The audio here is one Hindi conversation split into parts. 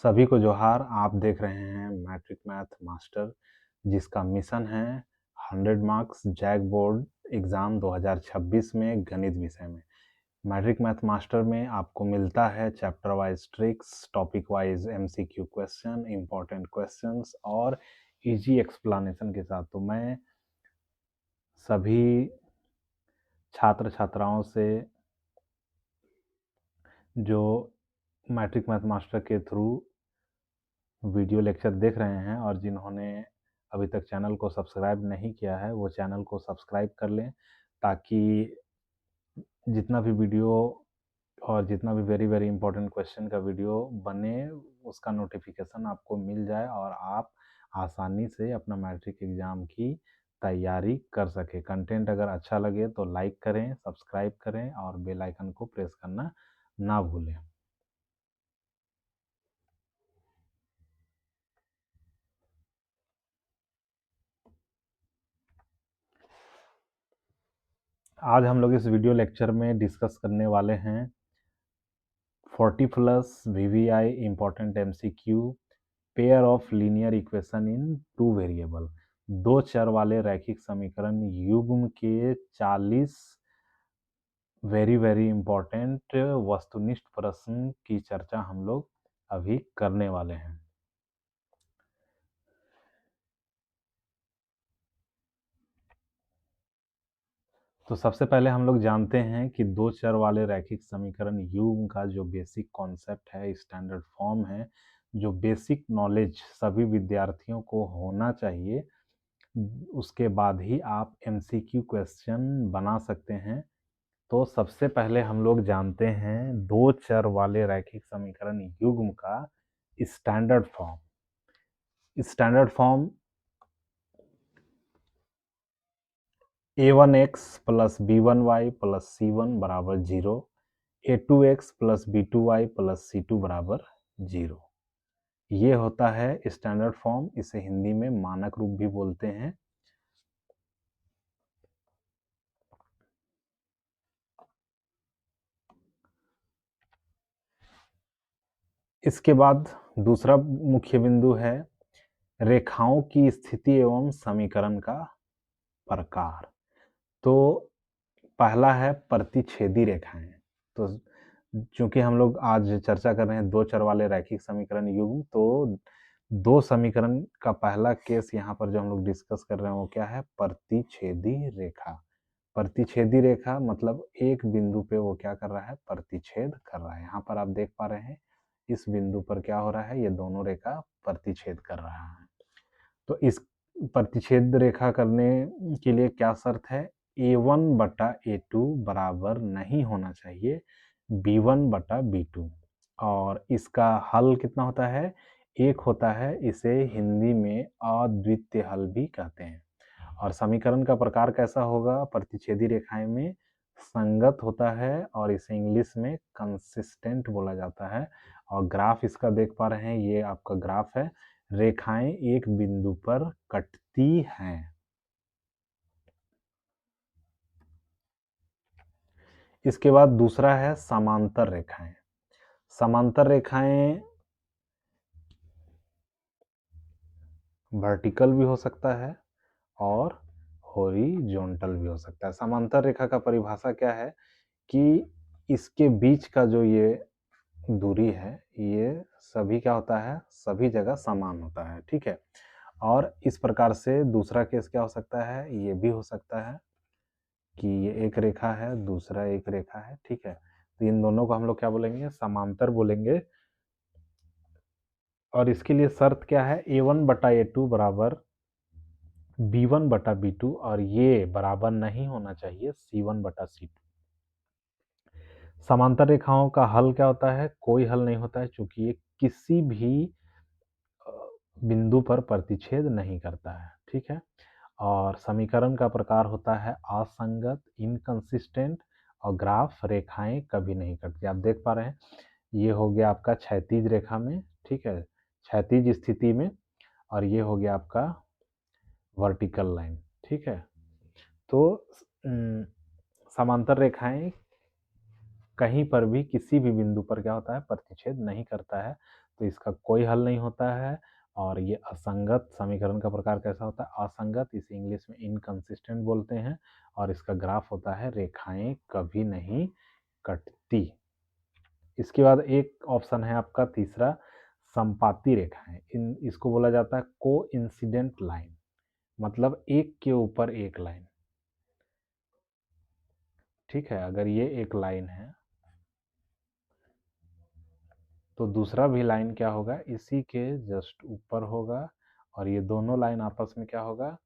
सभी को जोहार। आप देख रहे हैं मैट्रिक मैथ मास्टर, जिसका मिशन है 100 मार्क्स जैक बोर्ड एग्ज़ाम 2026 में गणित विषय में। मैट्रिक मैथ मास्टर में आपको मिलता है chapter wise tricks, topic wise MCQ question, important questions और इजी एक्सप्लेनेशन के साथ। तो मैं सभी छात्र छात्राओं से जो मैट्रिक मैथ मास्टर के थ्रू वीडियो लेक्चर देख रहे हैं और जिन्होंने अभी तक चैनल को सब्सक्राइब नहीं किया है, वो चैनल को सब्सक्राइब कर लें, ताकि जितना भी वीडियो और जितना भी वेरी वेरी इंपॉर्टेंट क्वेश्चन का वीडियो बने, उसका नोटिफिकेशन आपको मिल जाए और आप आसानी से अपना मैट्रिक एग्ज़ाम की तैयारी कर सके। कंटेंट अगर अच्छा लगे तो लाइक करें, सब्सक्राइब करें और बेल आइकन को प्रेस करना ना भूलें। आज हम लोग इस वीडियो लेक्चर में डिस्कस करने वाले हैं 40+ VVI important MCQ pair of linear equation in 2 variable, 2 चर वाले रैखिक समीकरण युग्म के 40 वेरी वेरी इम्पॉर्टेंट वस्तुनिष्ठ प्रश्न की चर्चा हम लोग अभी करने वाले हैं। तो सबसे पहले हम लोग जानते हैं कि 2 चर वाले रैखिक समीकरण युग्म का जो बेसिक कॉन्सेप्ट है, स्टैंडर्ड फॉर्म है, जो बेसिक नॉलेज सभी विद्यार्थियों को होना चाहिए, उसके बाद ही आप MCQ क्वेश्चन बना सकते हैं। तो सबसे पहले हम लोग जानते हैं 2 चर वाले रैखिक समीकरण युग्म का standard form. Standard form a1x plus b1y plus c1 बराबर 0, a2x plus b2y plus c2 बराबर 0, ये होता है स्टैंडर्ड फॉर्म। इसे हिंदी में मानक रूप भी बोलते हैं। इसके बाद दूसरा मुख्य बिंदु है रेखाओं की स्थिति एवं समीकरण का प्रकार। तो पहला है प्रतिच्छेदी रेखाएं। तो चूंकि हम लोग आज चर्चा कर रहे हैं 2 चर वाले रैखिक समीकरण युग्म, तो 2 समीकरण का पहला केस यहाँ पर जो हम लोग डिस्कस कर रहे हैं वो क्या है? प्रतिच्छेदी रेखा। प्रतिच्छेदी रेखा मतलब एक बिंदु पे वो क्या कर रहा है? प्रतिच्छेद कर रहा है। यहाँ पर आप देख पा रहे हैं इस बिंदु पर क्या हो रहा है? ये दोनों रेखा प्रतिच्छेद कर रहा है। तो इस प्रतिच्छेद रेखा करने के लिए क्या शर्त है? a1/a2 बराबर नहीं होना चाहिए b1/b2। और इसका हल कितना होता है? एक होता है। इसे हिंदी में अद्वितीय हल भी कहते हैं। और समीकरण का प्रकार कैसा होगा? प्रतिच्छेदी रेखाएं में संगत होता है और इसे इंग्लिश में कंसिस्टेंट बोला जाता है। और ग्राफ इसका देख पा रहे हैं, ये आपका ग्राफ है। रेखाएं एक बिंदु पर कटती हैं। इसके बाद दूसरा है समांतर रेखाएं। समांतर रेखाएं वर्टिकल भी हो सकता है और हॉरिजॉन्टल भी हो सकता है। समांतर रेखा का परिभाषा क्या है कि इसके बीच का जो ये दूरी है, ये सभी क्या होता है? सभी जगह समान होता है। ठीक है। और इस प्रकार से दूसरा केस क्या हो सकता है? ये भी हो सकता है कि ये एक रेखा है, दूसरा एक रेखा है। ठीक है। तो इन दोनों को हम लोग क्या बोलेंगे? समांतर बोलेंगे। और इसके लिए शर्त क्या है? a1/a2 बराबर b1/b2 और ये बराबर नहीं होना चाहिए c1/c2। समांतर रेखाओं का हल क्या होता है? कोई हल नहीं होता है, क्योंकि ये किसी भी बिंदु पर प्रतिच्छेद नहीं करता है। ठीक है। और समीकरण का प्रकार होता है असंगत, इनकंसिस्टेंट, और ग्राफ रेखाएं कभी नहीं कटती। आप देख पा रहे हैं ये हो गया आपका क्षैतिज रेखा में, ठीक है, क्षैतिज स्थिति में, और ये हो गया आपका वर्टिकल लाइन। ठीक है। तो समांतर रेखाएं कहीं पर भी किसी भी बिंदु पर क्या होता है? प्रतिच्छेद नहीं करता है। तो इसका कोई हल नहीं होता है। और ये असंगत समीकरण का प्रकार कैसा होता है? असंगत, इसे इंग्लिश में इनकंसिस्टेंट बोलते हैं। और इसका ग्राफ होता है रेखाएं कभी नहीं कटती। इसके बाद एक ऑप्शन है आपका तीसरा, संपाती रेखाएं। इसको बोला जाता है कोइंसिडेंट लाइन, मतलब एक के ऊपर एक लाइन। ठीक है, अगर ये एक लाइन है तो दूसरा भी लाइन क्या होगा? इसी के जस्ट ऊपर होगा। और ये दोनों लाइन आपस में क्या होगा?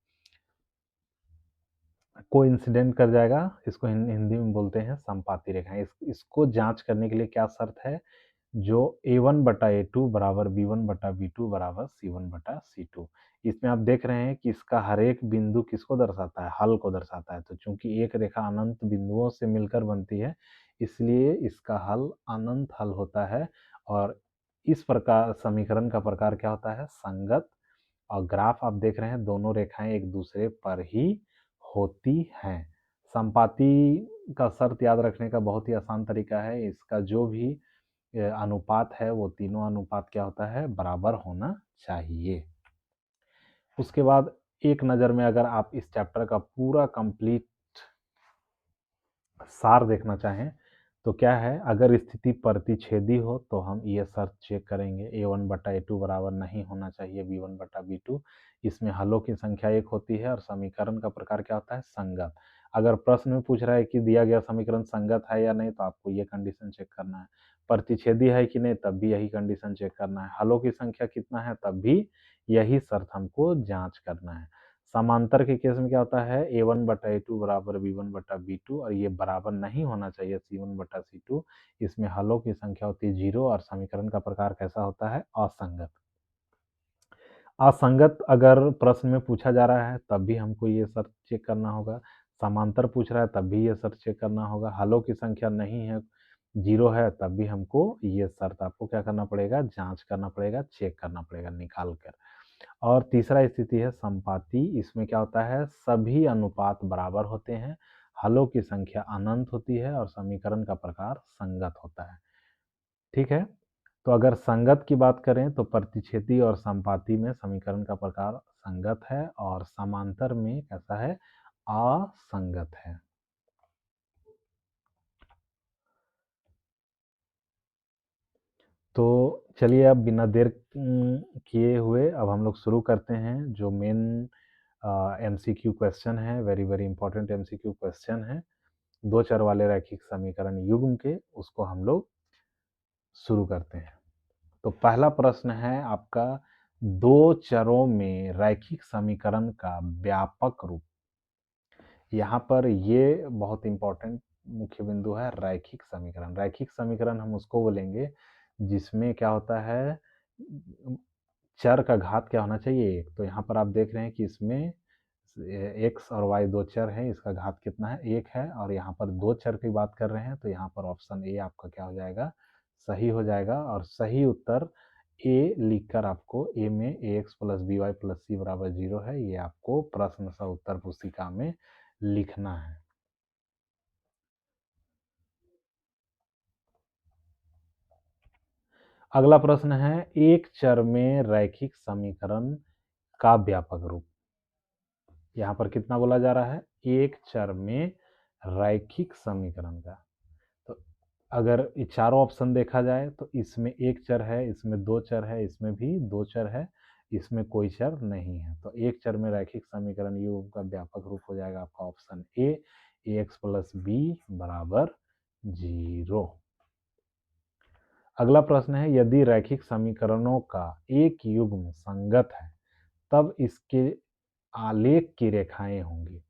कोइंसिडेंट कर जाएगा। इसको हिंदी में बोलते हैं संपाती रेखाएं। इसको जांच करने के लिए क्या शर्त है? जो a1/a2 बराबर b1/b2 बराबर c1/c2। इसमें आप देख रहे हैं कि इसका हर एक बिंदु किसको दर्शाता है? हल को दर्शाता है। तो चूंकि एक रेखा अनंत बिंदुओं से मिलकर बनती है, इसलिए इसका हल अनंत हल होता है। और इस प्रकार समीकरण का प्रकार क्या होता है? संगत। और ग्राफ आप देख रहे हैं, दोनों रेखाएं एक दूसरे पर ही होती हैं। संपाती का शर्त याद रखने का बहुत ही आसान तरीका है। इसका जो भी अनुपात है वो तीनों अनुपात क्या होता है? बराबर होना चाहिए। उसके बाद एक नज़र में अगर आप इस चैप्टर का पूरा कंप्लीट सार देखना चाहें तो क्या है? अगर स्थिति प्रतिच्छेदी हो तो हम ये शर्त चेक करेंगे, a1/a2 बराबर नहीं होना चाहिए b1/b2। इसमें हलों की संख्या एक होती है और समीकरण का प्रकार क्या होता है? संगत। अगर प्रश्न में पूछ रहा है कि दिया गया समीकरण संगत है या नहीं, तो आपको ये कंडीशन चेक करना है। प्रतिच्छेदी है कि नहीं, तब भी यही कंडीशन चेक करना है। हलों की संख्या कितना है, तब भी यही शर्त हमको जांच करना है। समांतर के केस में क्या होता है? a1/a2 बराबर b1/b2, और ये बराबर नहीं होना चाहिए c1/c2। इसमें हलों की संख्या होती है 0 और समीकरण का प्रकार कैसा होता है? असंगत। असंगत अगर प्रश्न में पूछा जा रहा है तब भी हमको ये शर्त चेक करना होगा। समांतर पूछ रहा है तब भी ये शर्त चेक करना होगा। हलों की संख्या नहीं है, 0 है, तब भी हमको ये शर्त आपको क्या करना पड़ेगा? जांच करना पड़ेगा, चेक करना पड़ेगा निकाल कर। और तीसरा स्थिति है संपाती। इसमें क्या होता है? सभी अनुपात बराबर होते हैं, हलों की संख्या अनंत होती है और समीकरण का प्रकार संगत होता है। ठीक है, तो अगर संगत की बात करें तो प्रतिच्छेदी और संपाती में समीकरण का प्रकार संगत है और समांतर में कैसा है? असंगत है। तो चलिए अब बिना देर किए हुए अब हम लोग शुरू करते हैं। जो मेन एमसीक्यू क्वेश्चन है, very very important MCQ question है, दो चर वाले रैखिक समीकरण युग्म के, उसको हम लोग शुरू करते हैं। तो पहला प्रश्न है आपका, दो चरों में रैखिक समीकरण का व्यापक रूप। यहाँ पर ये बहुत इंपॉर्टेंट मुख्य बिंदु है, रैखिक समीकरण। रैखिक समीकरण हम उसको बोलेंगे जिसमें क्या होता है? चर का घात क्या होना चाहिए? एक। तो यहाँ पर आप देख रहे हैं कि इसमें एक्स और वाई दो चर हैं, इसका घात कितना है? एक है। और यहाँ पर दो चर की बात कर रहे हैं तो यहाँ पर ऑप्शन ए आपका क्या हो जाएगा? सही हो जाएगा। और सही उत्तर ए लिखकर आपको ए में A X plus B Y plus C बराबर 0 है, ये आपको प्रश्न सा उत्तर पुस्तिका में लिखना है। अगला प्रश्न है, एक चर में रैखिक समीकरण का व्यापक रूप। यहाँ पर कितना बोला जा रहा है? एक चर में रैखिक समीकरण का। तो अगर ये चारों ऑप्शन देखा जाए तो इसमें एक चर है, इसमें दो चर है, इसमें भी दो चर है, इसमें कोई चर नहीं है। तो एक चर में रैखिक समीकरण युग्म का व्यापक रूप हो जाएगा आपका option A, X plus B बराबर 0। अगला प्रश्न है, यदि रैखिक समीकरणों का एक युग्म संगत है तब इसके आलेख की रेखाएं होंगी।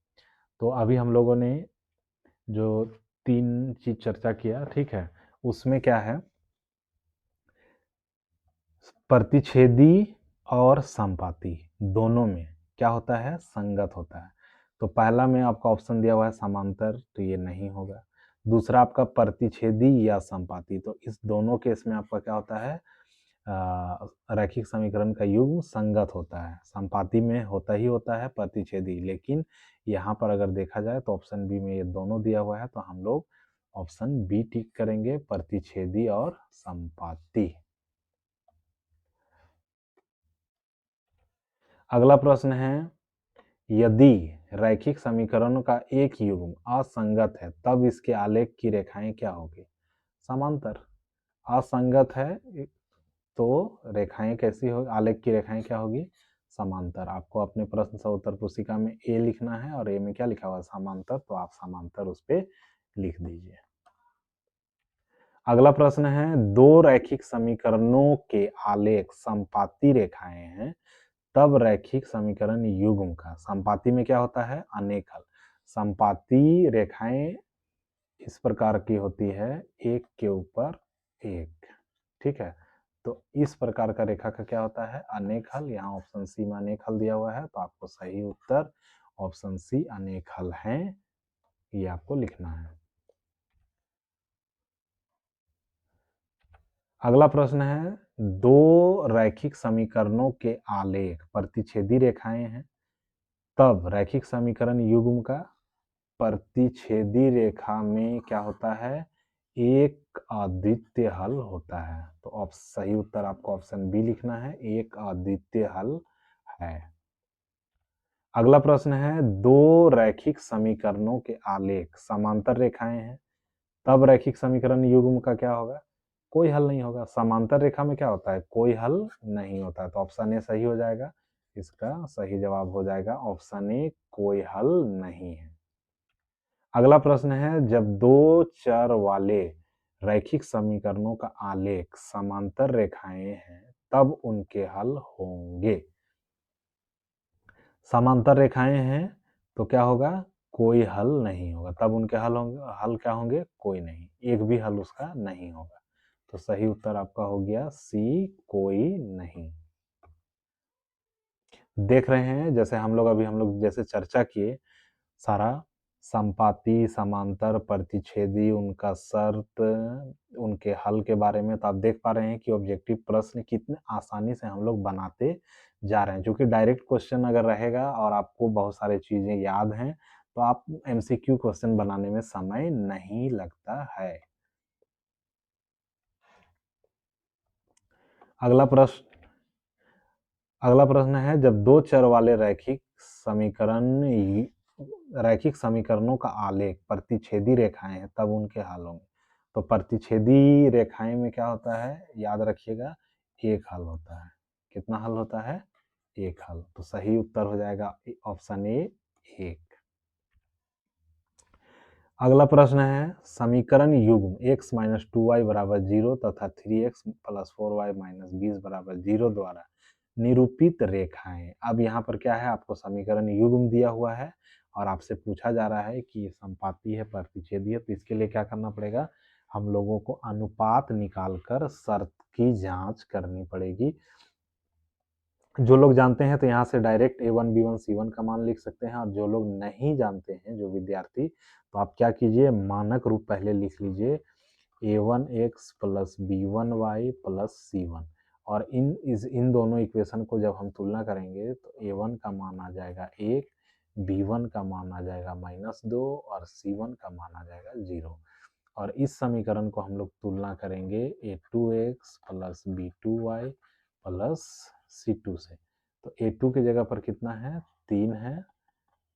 तो अभी हम लोगों ने जो तीन चीज चर्चा किया, ठीक है, उसमें क्या है? प्रतिच्छेदी और संपाती दोनों में क्या होता है? संगत होता है। तो पहला में आपका ऑप्शन दिया हुआ है समांतर, तो ये नहीं होगा। दूसरा आपका प्रतिच्छेदी या संपाती, तो इस दोनों केस में आपका क्या होता है? रैखिक समीकरण का युग्म संगत होता है। संपाती में होता ही होता है प्रतिच्छेदी, लेकिन यहाँ पर अगर देखा जाए तो ऑप्शन बी में ये दोनों दिया हुआ है, तो हम लोग ऑप्शन बी टिक करेंगे, प्रतिच्छेदी और संपाती। अगला प्रश्न है, यदि रैखिक समीकरणों का एक युग्म असंगत है तब इसके आलेख की रेखाएं क्या होगी? समांतर। असंगत है तो रेखाएं कैसी हो, आलेख की रेखाएं क्या होगी? समांतर। आपको अपने प्रश्न से उत्तर पुस्तिका में ए लिखना है और ए में क्या लिखा हुआ है? समांतर, तो आप समांतर उस पे लिख दीजिए। अगला प्रश्न है, दो रैखिक समीकरणों के आलेख संपाती रेखाएं हैं तब रैखिक समीकरण युग्म का, संपाती में क्या होता है? अनेक हल। संपाती रेखाएं इस प्रकार की होती है, एक के ऊपर एक, ठीक है। तो इस प्रकार का रेखा का क्या होता है? अनेक हल। यहाँ ऑप्शन सी में अनेक हल दिया हुआ है, तो आपको सही उत्तर ऑप्शन सी अनेक हल है, ये आपको लिखना है। अगला प्रश्न है, दो रैखिक समीकरणों के आलेख प्रतिच्छेदी रेखाएं हैं तब रैखिक समीकरण युग्म का, प्रतिच्छेदी रेखा में क्या होता है? एक अद्वितीय हल होता है। तो सही उत्तर आपको ऑप्शन बी लिखना है, एक अद्वितीय हल है। अगला प्रश्न है, दो रैखिक समीकरणों के आलेख समांतर रेखाएं हैं तब रैखिक समीकरण युग्म का क्या होगा? कोई हल नहीं होगा। समांतर रेखा में क्या होता है? कोई हल नहीं होता। तो ऑप्शन ए सही हो जाएगा, इसका सही जवाब हो जाएगा ऑप्शन ए, कोई हल नहीं है। अगला प्रश्न है, जब दो चर वाले रैखिक समीकरणों का आलेख समांतर रेखाएं हैं तब उनके हल होंगे। समांतर रेखाएं हैं तो क्या होगा? कोई हल नहीं होगा। तब उनके हल होंगे, हल क्या होंगे? कोई नहीं, एक भी हल उसका नहीं होगा। तो सही उत्तर आपका हो गया सी, कोई नहीं। देख रहे हैं जैसे हम लोग जैसे चर्चा किए, सारा संपाती, समांतर, प्रतिच्छेदी, उनका शर्त, उनके हल के बारे में, तो आप देख पा रहे हैं कि ऑब्जेक्टिव प्रश्न कितने आसानी से हम लोग बनाते जा रहे हैं। क्योंकि डायरेक्ट क्वेश्चन अगर रहेगा और आपको बहुत सारी चीजें याद हैं तो आप एमसीक्यू क्वेश्चन बनाने में समय नहीं लगता है। अगला प्रश्न अगला प्रश्न है, जब दो चर वाले रैखिक समीकरणों का आलेख प्रतिच्छेदी रेखाएं हैं तब उनके हल होंगे। तो प्रतिच्छेदी रेखाएं में क्या होता है? याद रखिएगा, एक हल होता है। कितना हल होता है? एक हल। तो सही उत्तर हो जाएगा ऑप्शन ए, एक। अगला प्रश्न है, समीकरण युग्म x माइनस 2y बराबर 0 तथा 3x प्लस 4y माइनस 20 बराबर 0 द्वारा निरूपित रेखाएं। अब यहाँ पर क्या है? आपको समीकरण युग्म दिया हुआ है और आपसे पूछा जा रहा है कि ये संपाती है, प्रतिच्छेदी है, तो इसके लिए क्या करना पड़ेगा? हम लोगों को अनुपात निकालकर शर्त की जांच करनी पड़ेगी। जो लोग जानते हैं तो यहाँ से डायरेक्ट a1 b1 c1 का मान लिख सकते हैं, और जो लोग नहीं जानते हैं, जो विद्यार्थी, तो आप क्या कीजिए, मानक रूप पहले लिख लीजिए, a1x plus b1y plus c1, और इन दोनों इक्वेशन को जब हम तुलना करेंगे तो a1 का मान आ जाएगा 1, b1 का मान आ जाएगा -2 और c1 का मान आ जाएगा 0। और इस समीकरण को हम लोग तुलना करेंगे a2x plus b2y plus c2 से। तो a2 के जगह पर कितना है? 3 है,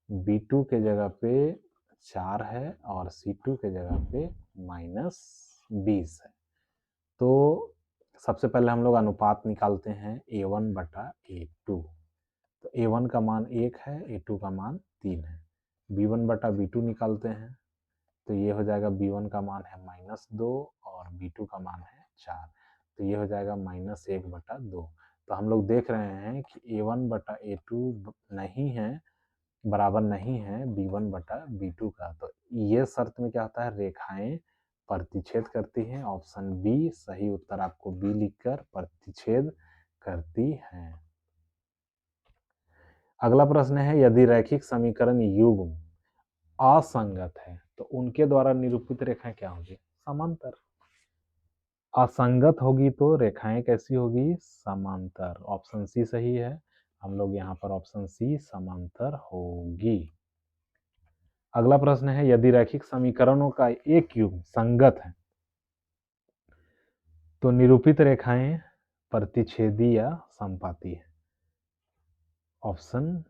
b2 के जगह पे 4 है और c2 के जगह पे -20 है। तो सबसे पहले हम लोग अनुपात निकालते हैं a1 बटा a2। तो a1 का मान 1 है, a2 का मान 3 है। b1 बटा b2 निकालते हैं तो ये हो जाएगा, b1 का मान है -2 और b2 का मान है 4, तो ये हो जाएगा -1 बटा 2। तो हम लोग देख रहे हैं कि a1 बटा a2 नहीं है, बराबर नहीं है b1 बटा b2 का। तो ये शर्त में क्या होता है? रेखाएं प्रतिच्छेद करती हैं। ऑप्शन बी सही उत्तर आपको बी लिखकर प्रतिच्छेद करती हैं। अगला प्रश्न है, यदि रैखिक समीकरण युग्म असंगत है तो उनके द्वारा निरूपित रेखाएं क्या होगी? समांतर। असंगत होगी तो रेखाएं कैसी होगी? समांतर। ऑप्शन सी सही है, हम लोग यहाँ पर ऑप्शन सी समांतर होगी। अगला प्रश्न है, यदि रैखिक समीकरणों का एक युग्म संगत है तो निरूपित रेखाएं प्रतिच्छेदी या संपाती है। ऑप्शन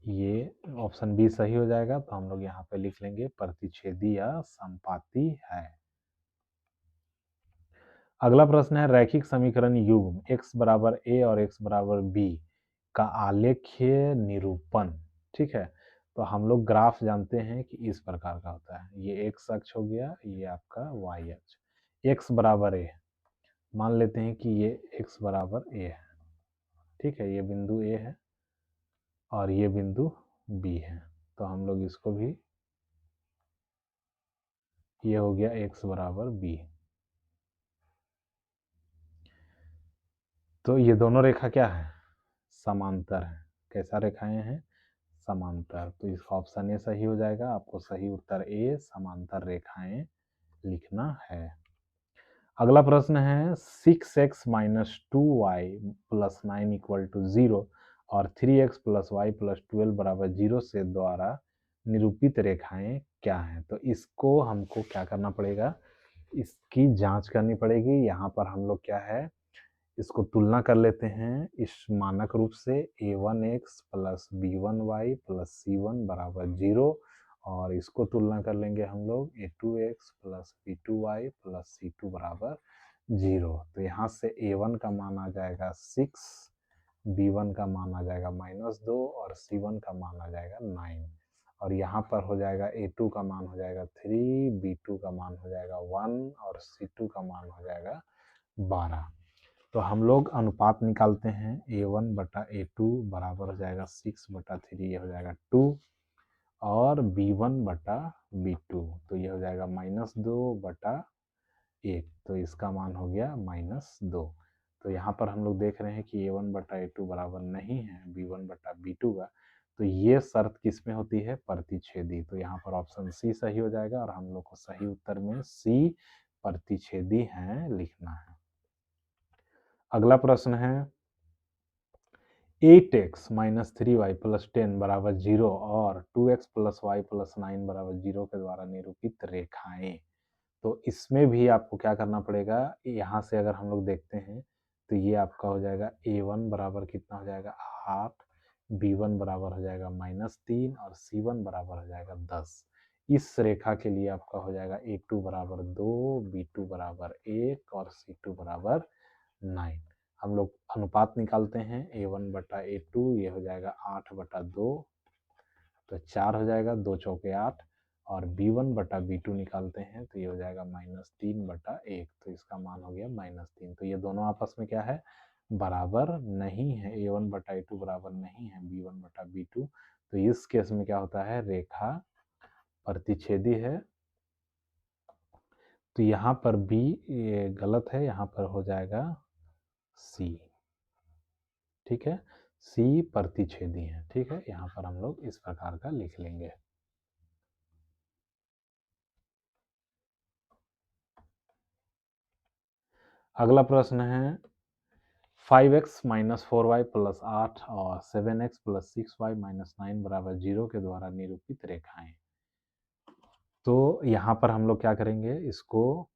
ये ऑप्शन बी सही हो जाएगा। तो हम लोग यहाँ पे लिख लेंगे प्रतिच्छेदी या समपाती है। अगला प्रश्न है रैखिक समीकरण युग्म x बराबर a और x बराबर b का आलेख्य निरूपण। ठीक है, तो हम लोग ग्राफ जानते हैं कि इस प्रकार का होता है। ये x अक्ष हो गया, ये आपका y अक्ष। x बराबर a, मान लेते हैं कि ये x बराबर a है। ठीक है, ये बिंदु a है और ये बिंदु b है। तो हम लोग इसको भी, ये हो गया x बराबर b। तो ये दोनों रेखा क्या है? समांतर है। कैसा रेखाएं हैं? समांतर। तो इसका ऑप्शन ए सही हो जाएगा। आपको सही उत्तर ए समांतर रेखाएं लिखना है। अगला प्रश्न है 6x minus 2y plus 9 equal to 0 और 3x प्लस वाई प्लस 12 बराबर 0 से द्वारा निरूपित रेखाएं क्या हैं? तो इसको हमको क्या करना पड़ेगा? इसकी जांच करनी पड़ेगी। यहाँ पर हम लोग क्या है, इसको तुलना कर लेते हैं इस मानक रूप से a1x plus b1y plus c1 बराबर 0, और इसको तुलना कर लेंगे हम लोग a2x plus b2y plus c2 बराबर 0। तो यहाँ से a1 का मान आ जाएगा 6, b1 का मान आ जाएगा -2 और c1 का मान आ जाएगा 9। और यहाँ पर हो जाएगा a2 का मान हो जाएगा 3, b2 का मान हो जाएगा 1 और c2 का मान हो जाएगा 12। तो हम लोग अनुपात निकालते हैं a1 बटा a2 बराबर हो जाएगा 6/3, ये हो जाएगा 2, और b1 बटा b2 तो ये हो जाएगा -2/1, तो इसका मान हो गया -2। तो यहाँ पर हम लोग देख रहे हैं कि a1 बटा a2 बराबर नहीं है b1 बटा b2 का। तो ये शर्त किस में होती है? प्रतिच्छेदी। तो यहाँ पर ऑप्शन सी सही हो जाएगा और हम लोग को सही उत्तर में सी प्रतिच्छेदी है लिखना है। अगला प्रश्न है 8x माइनस 3y प्लस 10 बराबर 0 और 2x प्लस वाई प्लस 9 बराबर 0 के द्वारा निरूपित रेखाएं। तो इसमें भी आपको क्या करना पड़ेगा? यहाँ से अगर हम लोग देखते हैं तो ये आपका हो जाएगा a1 बराबर कितना हो जाएगा 8, b1 बराबर हो जाएगा -3 और c1 बराबर हो जाएगा 10। इस रेखा के लिए आपका हो जाएगा a2 बराबर 2, b2 बराबर 1 और c2 बराबर 9। हम लोग अनुपात निकालते हैं a1 बटा a2, ये हो जाएगा 8/2, तो 4 हो जाएगा, 2 चौके 8, और b1 बटा b2 निकालते हैं तो ये हो जाएगा -3/1, तो इसका मान हो गया -3। तो ये दोनों आपस में क्या है? बराबर नहीं है। a1 बटा a2 बराबर नहीं है b1 बटा b2। तो इस केस में क्या होता है? रेखा प्रतिच्छेदी है। तो यहाँ पर b ये गलत है, यहाँ पर हो जाएगा c। ठीक है, सी प्रतिच्छेदी है। ठीक है, यहाँ पर हम लोग इस प्रकार का लिख लेंगे। अगला प्रश्न है 5x माइनस 4y प्लस 8 और 7x प्लस 6y माइनस 9 बराबर 0 के द्वारा निरूपित रेखाएं। तो यहाँ पर हम लोग क्या करेंगे? इसको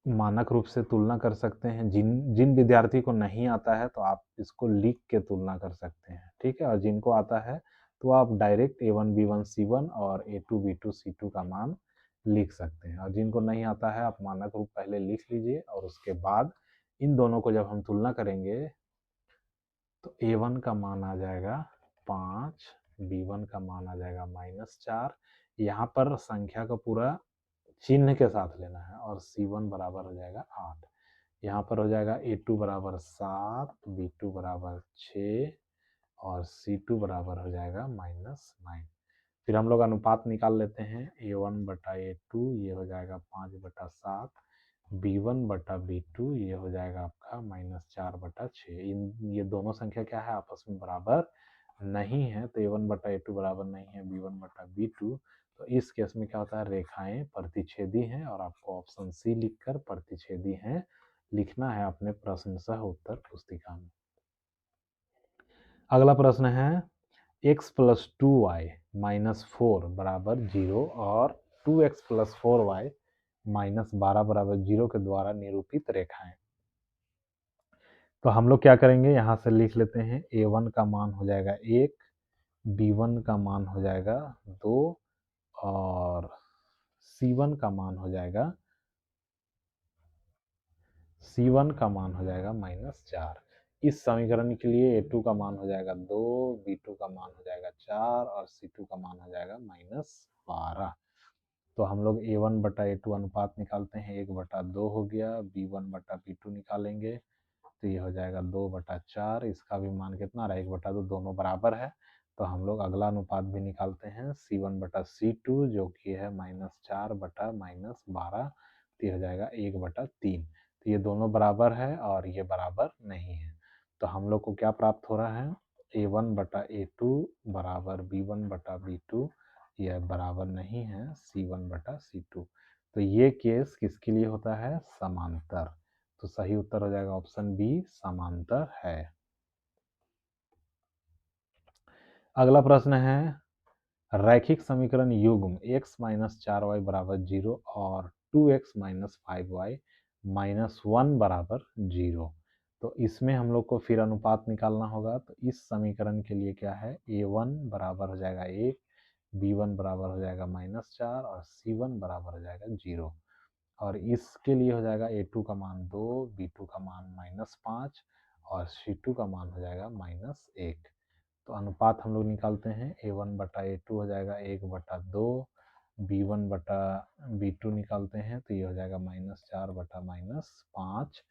मानक रूप से तुलना कर सकते हैं। जिन विद्यार्थी को नहीं आता है तो आप इसको लिख के तुलना कर सकते हैं। ठीक है, और जिनको आता है तो आप डायरेक्ट a1 b1 c1 और a2 b2 c2 का मान लिख सकते हैं। और जिनको नहीं आता है आप मानक रूप पहले लिख लीजिए और उसके बाद इन दोनों को जब हम तुलना करेंगे तो a1 का मान आ जाएगा 5, b1 का मान आ जाएगा -4। यहाँ पर संख्या का पूरा चिन्ह के साथ लेना है, और c1 बराबर हो जाएगा 8। यहाँ पर हो जाएगा a2 बराबर 7, b2 बराबर 6 और c2 बराबर हो जाएगा -9। फिर हम लोग अनुपात निकाल लेते हैं a1 बटा a2, ये हो जाएगा 5/7, b1 बटा b2 ये हो जाएगा आपका -4/6। ये दोनों संख्या क्या है? आपस में बराबर नहीं है। तो a1 बटा a2 बराबर नहीं है b1 बटा b2। तो इस केस में क्या होता है? रेखाएं प्रतिच्छेदी हैं, और आपको ऑप्शन सी लिखकर प्रतिच्छेदी हैं लिखना है अपने प्रश्न सह उत्तर पुस्तिका में। अगला प्रश्न है x प्लस 2y माइनस 4 बराबर 0 और 2x प्लस 4y माइनस 12 बराबर 0 के द्वारा निरूपित रेखाएं। तो हम लोग क्या करेंगे, यहाँ से लिख लेते हैं a1 का मान हो जाएगा 1, b1 का मान हो जाएगा 2 और c1 का मान हो जाएगा -4। इस समीकरण के लिए a2 का मान हो जाएगा 2, b2 का मान हो जाएगा 4 और c2 का मान हो जाएगा -12। तो हम लोग a1 बटा a2 अनुपात निकालते हैं, 1/2 हो गया, b1 बटा b2 निकालेंगे तो ये हो जाएगा 2/4। इसका भी मान कितना रहा, 1/2, दोनों बराबर है। तो हम लोग अगला अनुपात भी निकालते हैं, c1 बटा c2 जो कि है -4 बटा -12, तो ये हो जाएगा 1/3। तो ये दोनों बराबर है और ये बराबर नहीं है। तो हम लोग को क्या प्राप्त हो रहा है, a1 बटा a2 बराबर b1 बटा b2, यह बराबर नहीं है c1 बटा c2। तो ये केस किसके लिए होता है, समांतर। तो सही उत्तर हो जाएगा ऑप्शन बी, समांतर है। अगला प्रश्न है, रैखिक समीकरण युग्म x माइनस 4y बराबर 0 और 2x माइनस 5y माइनस 1 बराबर 0। तो इसमें हम लोग को फिर अनुपात निकालना होगा। तो इस समीकरण के लिए क्या है, a1 बराबर हो जाएगा 1, b1 बराबर हो जाएगा -4 और c1 बराबर हो जाएगा 0। और इसके लिए हो जाएगा a2 का मान 2, b2 का मान -5 और c2 का मान हो जाएगा -1। तो अनुपात हम लोग निकालते हैं, a1 बटा a2 हो जाएगा 1/2, b1 बटा b2 निकालते हैं तो ये हो जाएगा -4 बटा -5।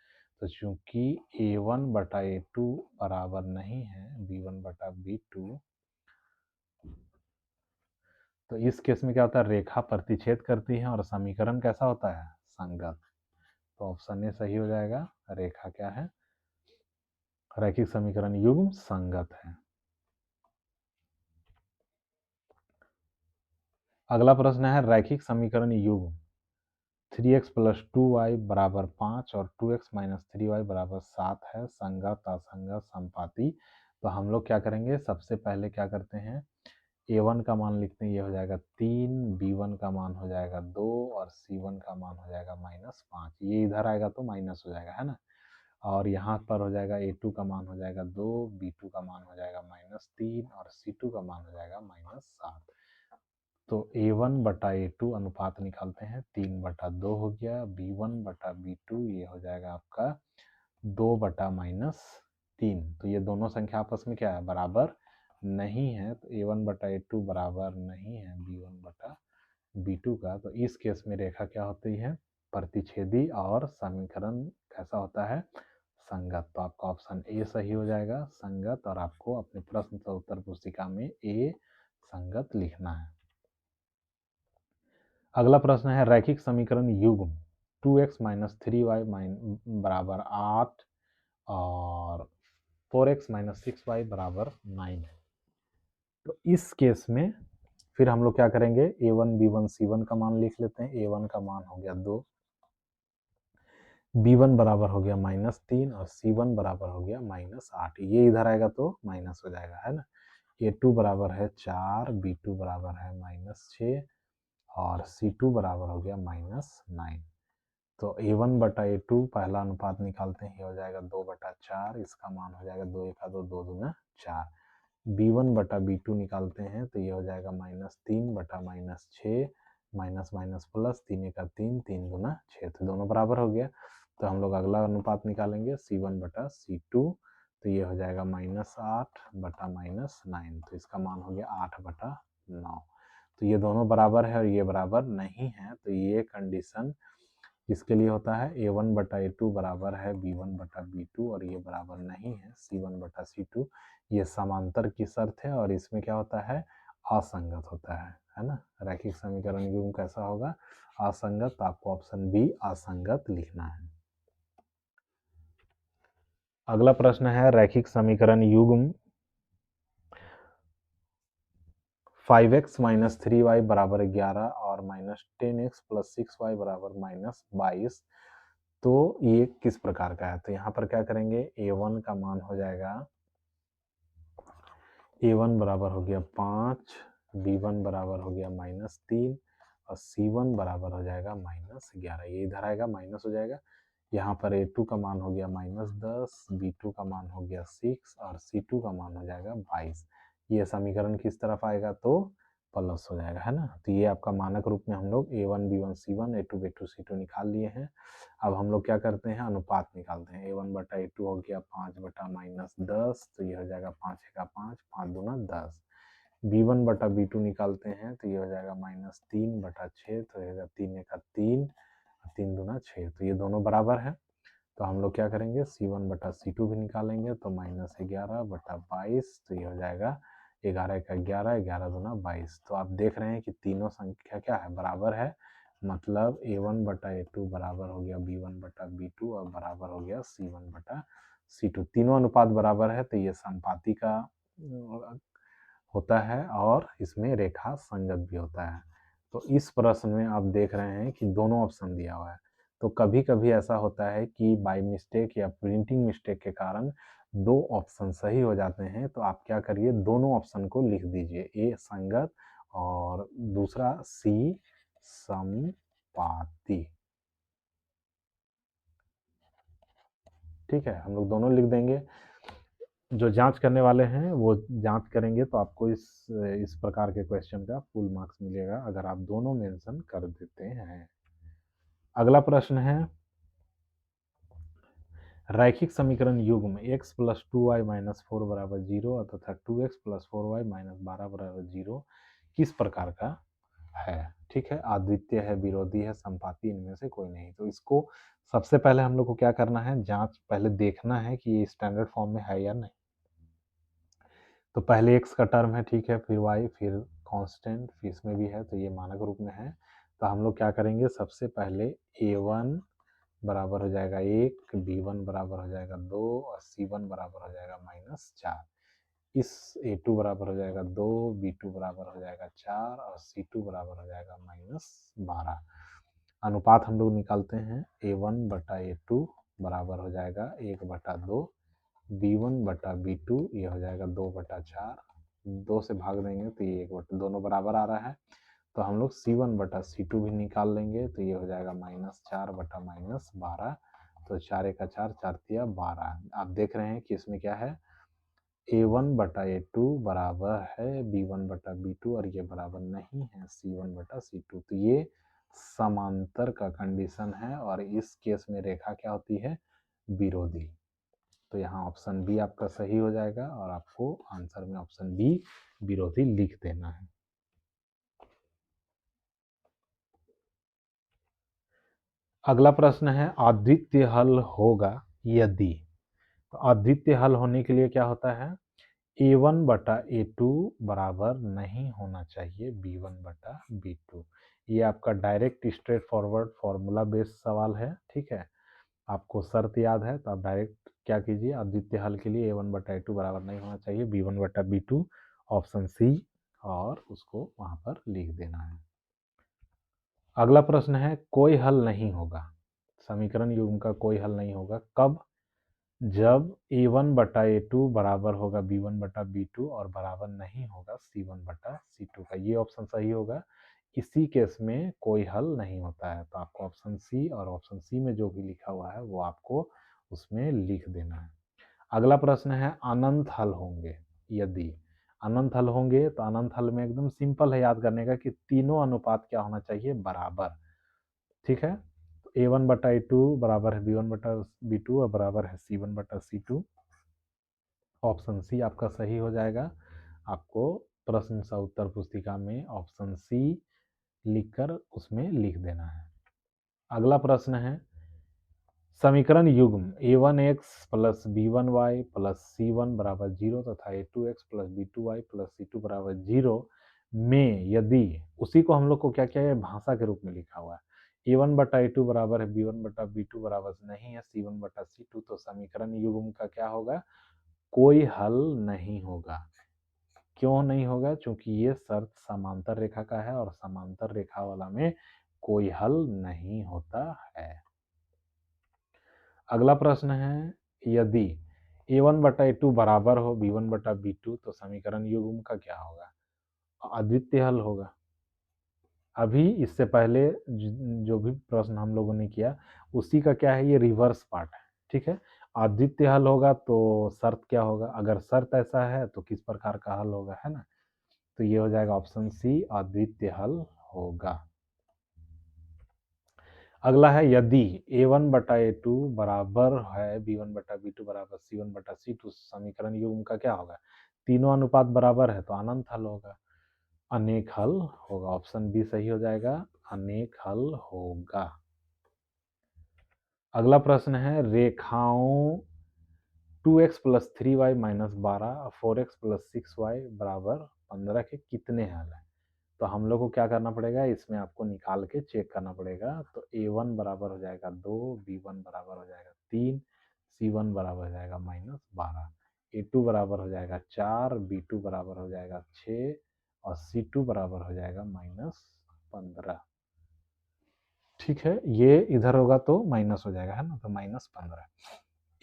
तो चूंकि a1 बटा a2 बराबर नहीं है b1 बटा b2, तो इस केस में क्या होता है, रेखा प्रतिच्छेद करती है और समीकरण कैसा होता है, संगत। तो ऑप्शन ए सही हो जाएगा, रेखा क्या है, रैखिक समीकरण युग्म संगत है। अगला प्रश्न है, रैखिक समीकरण युग्म 3x प्लस 2y बराबर 5 और 2x माइनस 3y बराबर 7 है, संगत असंगत संपाती। तो हम लोग क्या करेंगे, सबसे पहले क्या करते हैं, a1 का मान लिखते हैं, ये हो जाएगा 3, b1 का मान हो जाएगा 2 और c1 का मान हो जाएगा -5। ये इधर आएगा तो माइनस हो जाएगा, है ना। और यहाँ पर हो जाएगा a2 का मान हो जाएगा 2, b2 का मान हो जाएगा -3 और c2 का मान हो जाएगा -7। तो a1 बटा a2 अनुपात निकालते हैं, 3/2 हो गया, b1 बटा b2 ये हो जाएगा आपका 2 बटा -3। तो ये दोनों संख्या आपस में क्या है, बराबर नहीं है। तो a1 बटा a2 बराबर नहीं है b1 बटा b2 का। तो इस केस में रेखा क्या होती है, प्रतिच्छेदी और समीकरण कैसा होता है, संगत। तो आपका ऑप्शन ए सही हो जाएगा, संगत। और आपको अपने प्रश्न उत्तर पुस्तिका में ए संगत लिखना है। अगला प्रश्न है, रैखिक समीकरण युग्म 2x माइनस 3y बराबर 8 और 4x माइनस 6y बराबर 9 है। तो इस केस में फिर हम लोग क्या करेंगे, a1 b1 c1 का मान लिख लेते हैं। a1 का मान हो गया 2, b1 बराबर हो गया -3 और c1 बराबर हो गया -8। ये इधर आएगा तो माइनस हो जाएगा, है ना। a2 बराबर है 4, b2 बराबर है -6 और c2 बराबर हो गया -9। तो a1 बटा a2 पहला अनुपात निकालते हैं, ये हो जाएगा 2/4, इसका मान हो जाएगा 2 1 2 2 दूना 4। b1 बटा b2 निकालते हैं तो ये हो जाएगा -3 बटा -6, माइनस माइनस प्लस, 3 1 3, 3 दूना 6। तो दोनों बराबर हो गया। तो हम लोग अगला अनुपात निकालेंगे, c1 बटा c2, तो ये हो जाएगा -8 बटा -9। तो इसका मान हो गया 8/9। तो ये दोनों बराबर है और ये बराबर नहीं है। तो ये कंडीशन किसके लिए होता है, a1 बटा a2 बराबर है b1 बटा b2 और ये बराबर नहीं है c1 बटा c2। ये समांतर की शर्त है और इसमें क्या होता है, असंगत होता है ना। रैखिक समीकरण युग्म कैसा होगा, असंगत। तो आपको ऑप्शन बी असंगत लिखना है। अगला प्रश्न है, रैखिक समीकरण युग्म 5x माइनस 3y बराबर 11 और -10x प्लस 6y बराबर -22। तो ये किस प्रकार का है, तो यहाँ पर क्या करेंगे, a1 का मान हो जाएगा, a1 बराबर हो गया 5, b1 बराबर हो गया -3 और c1 बराबर हो जाएगा -11। ये इधर आएगा माइनस हो जाएगा, यहाँ पर A2 का मान हो गया -10, B2 का मान हो गया 6 और C2 का मान हो जाएगा 22। ये समीकरण किस तरफ आएगा तो प्लस हो जाएगा, है ना। तो ये आपका मानक रूप में हम लोग A1 B1 C1 A2 B2 C2 निकाल लिए हैं। अब हम लोग क्या करते हैं, अनुपात निकालते हैं। A1 बटा A2 हो गया 5 बटा -10, तो ये हो जाएगा 5 का 5, 5 दूना 10। B1 बटा B2 निकालते हैं तो ये हो जाएगा -3 बटा 6, तो ये 3 का 3, 3 दूना 6, तो ये दोनों बराबर है। तो हम लोग क्या करेंगे, C1 बटा C2 भी निकालेंगे, तो -11 बटा 22, तो ये हो जाएगा 11 का 11, 11 दूना 22। तो आप देख रहे हैं कि तीनों संख्या क्या है, बराबर है। मतलब A1 बटा A2 बराबर हो गया B1 बटा B2 और बराबर हो गया C1 बटा C2। तीनों अनुपात बराबर है, तो ये संपाती का होता है और इसमें रेखा संगत भी होता है। तो इस प्रश्न में आप देख रहे हैं कि दोनों ऑप्शन दिया हुआ है। तो कभी कभी ऐसा होता है कि बाय मिस्टेक या प्रिंटिंग मिस्टेक के कारण दो ऑप्शन सही हो जाते हैं, तो आप क्या करिए, दोनों ऑप्शन को लिख दीजिए, ए संगत और दूसरा सी समपाती। ठीक है, हम लोग दोनों लिख देंगे। जो जांच करने वाले हैं वो जांच करेंगे, तो आपको इस प्रकार के क्वेश्चन का फुल मार्क्स मिलेगा अगर आप दोनों मेंशन कर देते हैं। अगला प्रश्न है, रैखिक समीकरण युग्म x प्लस 2y माइनस 4 बराबर 0 तथा 2x प्लस 4y माइनस 12 बराबर 0 किस प्रकार का है। ठीक है, अद्वितीय है, विरोधी है, संपाती, इनमें से कोई नहीं। तो इसको सबसे पहले हम लोग को क्या करना है, जांच पहले देखना है कि ये स्टैंडर्ड फॉर्म में है या नहीं। तो पहले x का टर्म है, ठीक है, फिर y, फिर कांस्टेंट, फिर इसमें भी है, तो ये मानक रूप में है। तो हम लोग क्या करेंगे, सबसे पहले a1 बराबर हो जाएगा 1, b1 बराबर हो जाएगा 2 और c1 बराबर हो जाएगा -4। इस a2 बराबर हो जाएगा 2, b2 बराबर हो जाएगा 4 और c2 बराबर हो जाएगा -12। अनुपात हम लोग निकालते हैं, a1 बटा a2 बराबर हो जाएगा 1 बटा 2, B1 बटा B2 ये हो जाएगा 2 बटा 4, 2 से भाग देंगे तो ये 1 बटा, दोनों बराबर आ रहा है। तो हम लोग C1 बटा C2 भी निकाल लेंगे, तो ये हो जाएगा -4 बटा -12, तो 4 का 4, 4 तिया 12। आप देख रहे हैं कि इसमें क्या है, A1 बटा A2 बराबर है B1 बटा B2 और ये बराबर नहीं है C1 बटा C2। तो ये समांतर का कंडीशन है और इस केस में रेखा क्या होती है, विरोधी। तो यहाँ ऑप्शन बी आपका सही हो जाएगा और आपको आंसर में ऑप्शन बी विरोधी लिख देना है। अगला प्रश्न है, अद्वितीय हल होगा यदि। तो अद्वितीय हल होने के लिए क्या होता है, A1 बटा A2 बराबर नहीं होना चाहिए B1 बटा B2। ये आपका direct straight forward formula based सवाल है। ठीक है, आपको शर्त याद है तो आप डायरेक्ट क्या कीजिए, अद्वितीय हल के लिए A1 बटा A2 बराबर नहीं होना चाहिए B1 बटा B2, ऑप्शन सी, और उसको वहां पर लिख देना है। अगला प्रश्न है, कोई हल नहीं होगा, समीकरण युग्म का कोई हल नहीं होगा कब, जब A1 बटा A2 बराबर होगा B1 बटा B2 और बराबर नहीं होगा C1 बटा C2 का। ये ऑप्शन सही होगा। इसी केस में कोई हल नहीं होता है, तो आपको ऑप्शन सी और ऑप्शन सी में जो भी लिखा हुआ है वो आपको उसमें लिख देना है। अगला प्रश्न है, अनंत हल होंगे यदि। अनंत हल होंगे तो अनंत हल में एकदम सिंपल है याद करने का कि तीनों अनुपात क्या होना चाहिए, बराबर। ठीक है, A1 बटा A2 बराबर है B1 बटा B2 और बराबर है C1 बटा C2। ऑप्शन सी आपका सही हो जाएगा। आपको प्रश्न सा उत्तर पुस्तिका में ऑप्शन सी लिखकर उसमें लिख देना है। अगला प्रश्न है, समीकरण युग्म A1x plus B1y plus C1 बराबर 0 तथा A2x plus B2y plus C2 बराबर 0 में यदि, उसी को हम लोग को क्या क्या है, भाषा के रूप में लिखा हुआ है। A1 बटा A2 बराबर है B1 बटा B2 बराबर नहीं है C1 बटा C2, तो समीकरण युग्म का क्या होगा, कोई हल नहीं होगा। क्यों नहीं होगा, क्योंकि ये शर्त समांतर रेखा का है और समांतर रेखा वाला में कोई हल नहीं होता है। अगला प्रश्न है, यदि A1 बटा A2 बराबर हो B1 बटा B2 तो समीकरण युग्म का क्या होगा, अद्वितीय हल होगा। अभी इससे पहले जो भी प्रश्न हम लोगों ने किया उसी का क्या है, ये रिवर्स पार्ट है। ठीक है, अद्वितीय हल होगा तो शर्त क्या होगा, अगर शर्त ऐसा है तो किस प्रकार का हल होगा, है ना। तो ये हो जाएगा ऑप्शन सी, अद्वितीय हल होगा। अगला है, यदि a1/a2 बराबर है b1/b2 बराबर c1/c2, समीकरण युग्म का क्या होगा, तीनों अनुपात बराबर है तो अनंत हल होगा, अनेक हल होगा। ऑप्शन बी सही हो जाएगा, अनेक हल होगा। अगला प्रश्न है, रेखाओं 2x + 3y - 12 4x + 6y बराबर 15 के कितने हल हैं। तो हम लोग को क्या करना पड़ेगा, इसमें आपको निकाल के चेक करना पड़ेगा। तो a1 बराबर हो जाएगा 2, b1 बराबर हो जाएगा 3, c1 बराबर हो जाएगा -12, a2 बराबर हो जाएगा 4, b2 बराबर हो जाएगा 6 और c2 बराबर हो जाएगा -15। ठीक है, ये इधर होगा तो माइनस हो जाएगा, है ना, तो -15।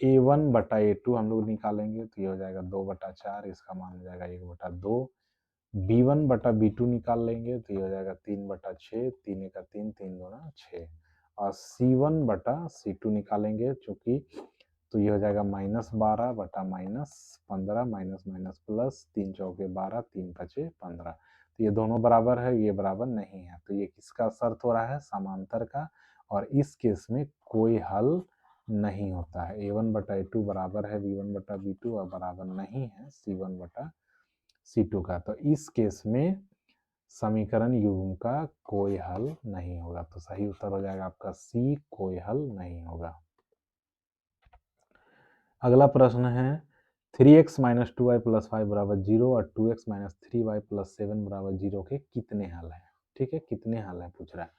a1/a2 हम लोग निकालेंगे तो ये हो जाएगा 2/4, इसका मान हो जाएगा 1/2। b1/b2 निकाल लेंगे तो ये हो जाएगा 3/6, 3 × 3, 3 × 6 और c1/c2 निकालेंगे चूंकि, तो ये हो जाएगा -12 बटा -15 माइनस माइनस प्लस, 3 चौके 12, 3 पचे 15। तो ये दोनों बराबर है, ये बराबर नहीं है, तो ये किसका शर्त हो रहा है, समांतर का। और इस केस में कोई हल नहीं होता है। a1/a2 बराबर है b1/b2 और बराबर नहीं है c1/c2 का। तो इस केस में समीकरण युग्म का कोई हल नहीं होगा। तो सही उत्तर हो जाएगा आपका सी, कोई हल नहीं होगा। अगला प्रश्न है, 3x - 2y + 5 बराबर 0 और 2x - 3y + 7 बराबर 0 के कितने हल हैं। ठीक है, कितने हल हैं पूछ रहा है।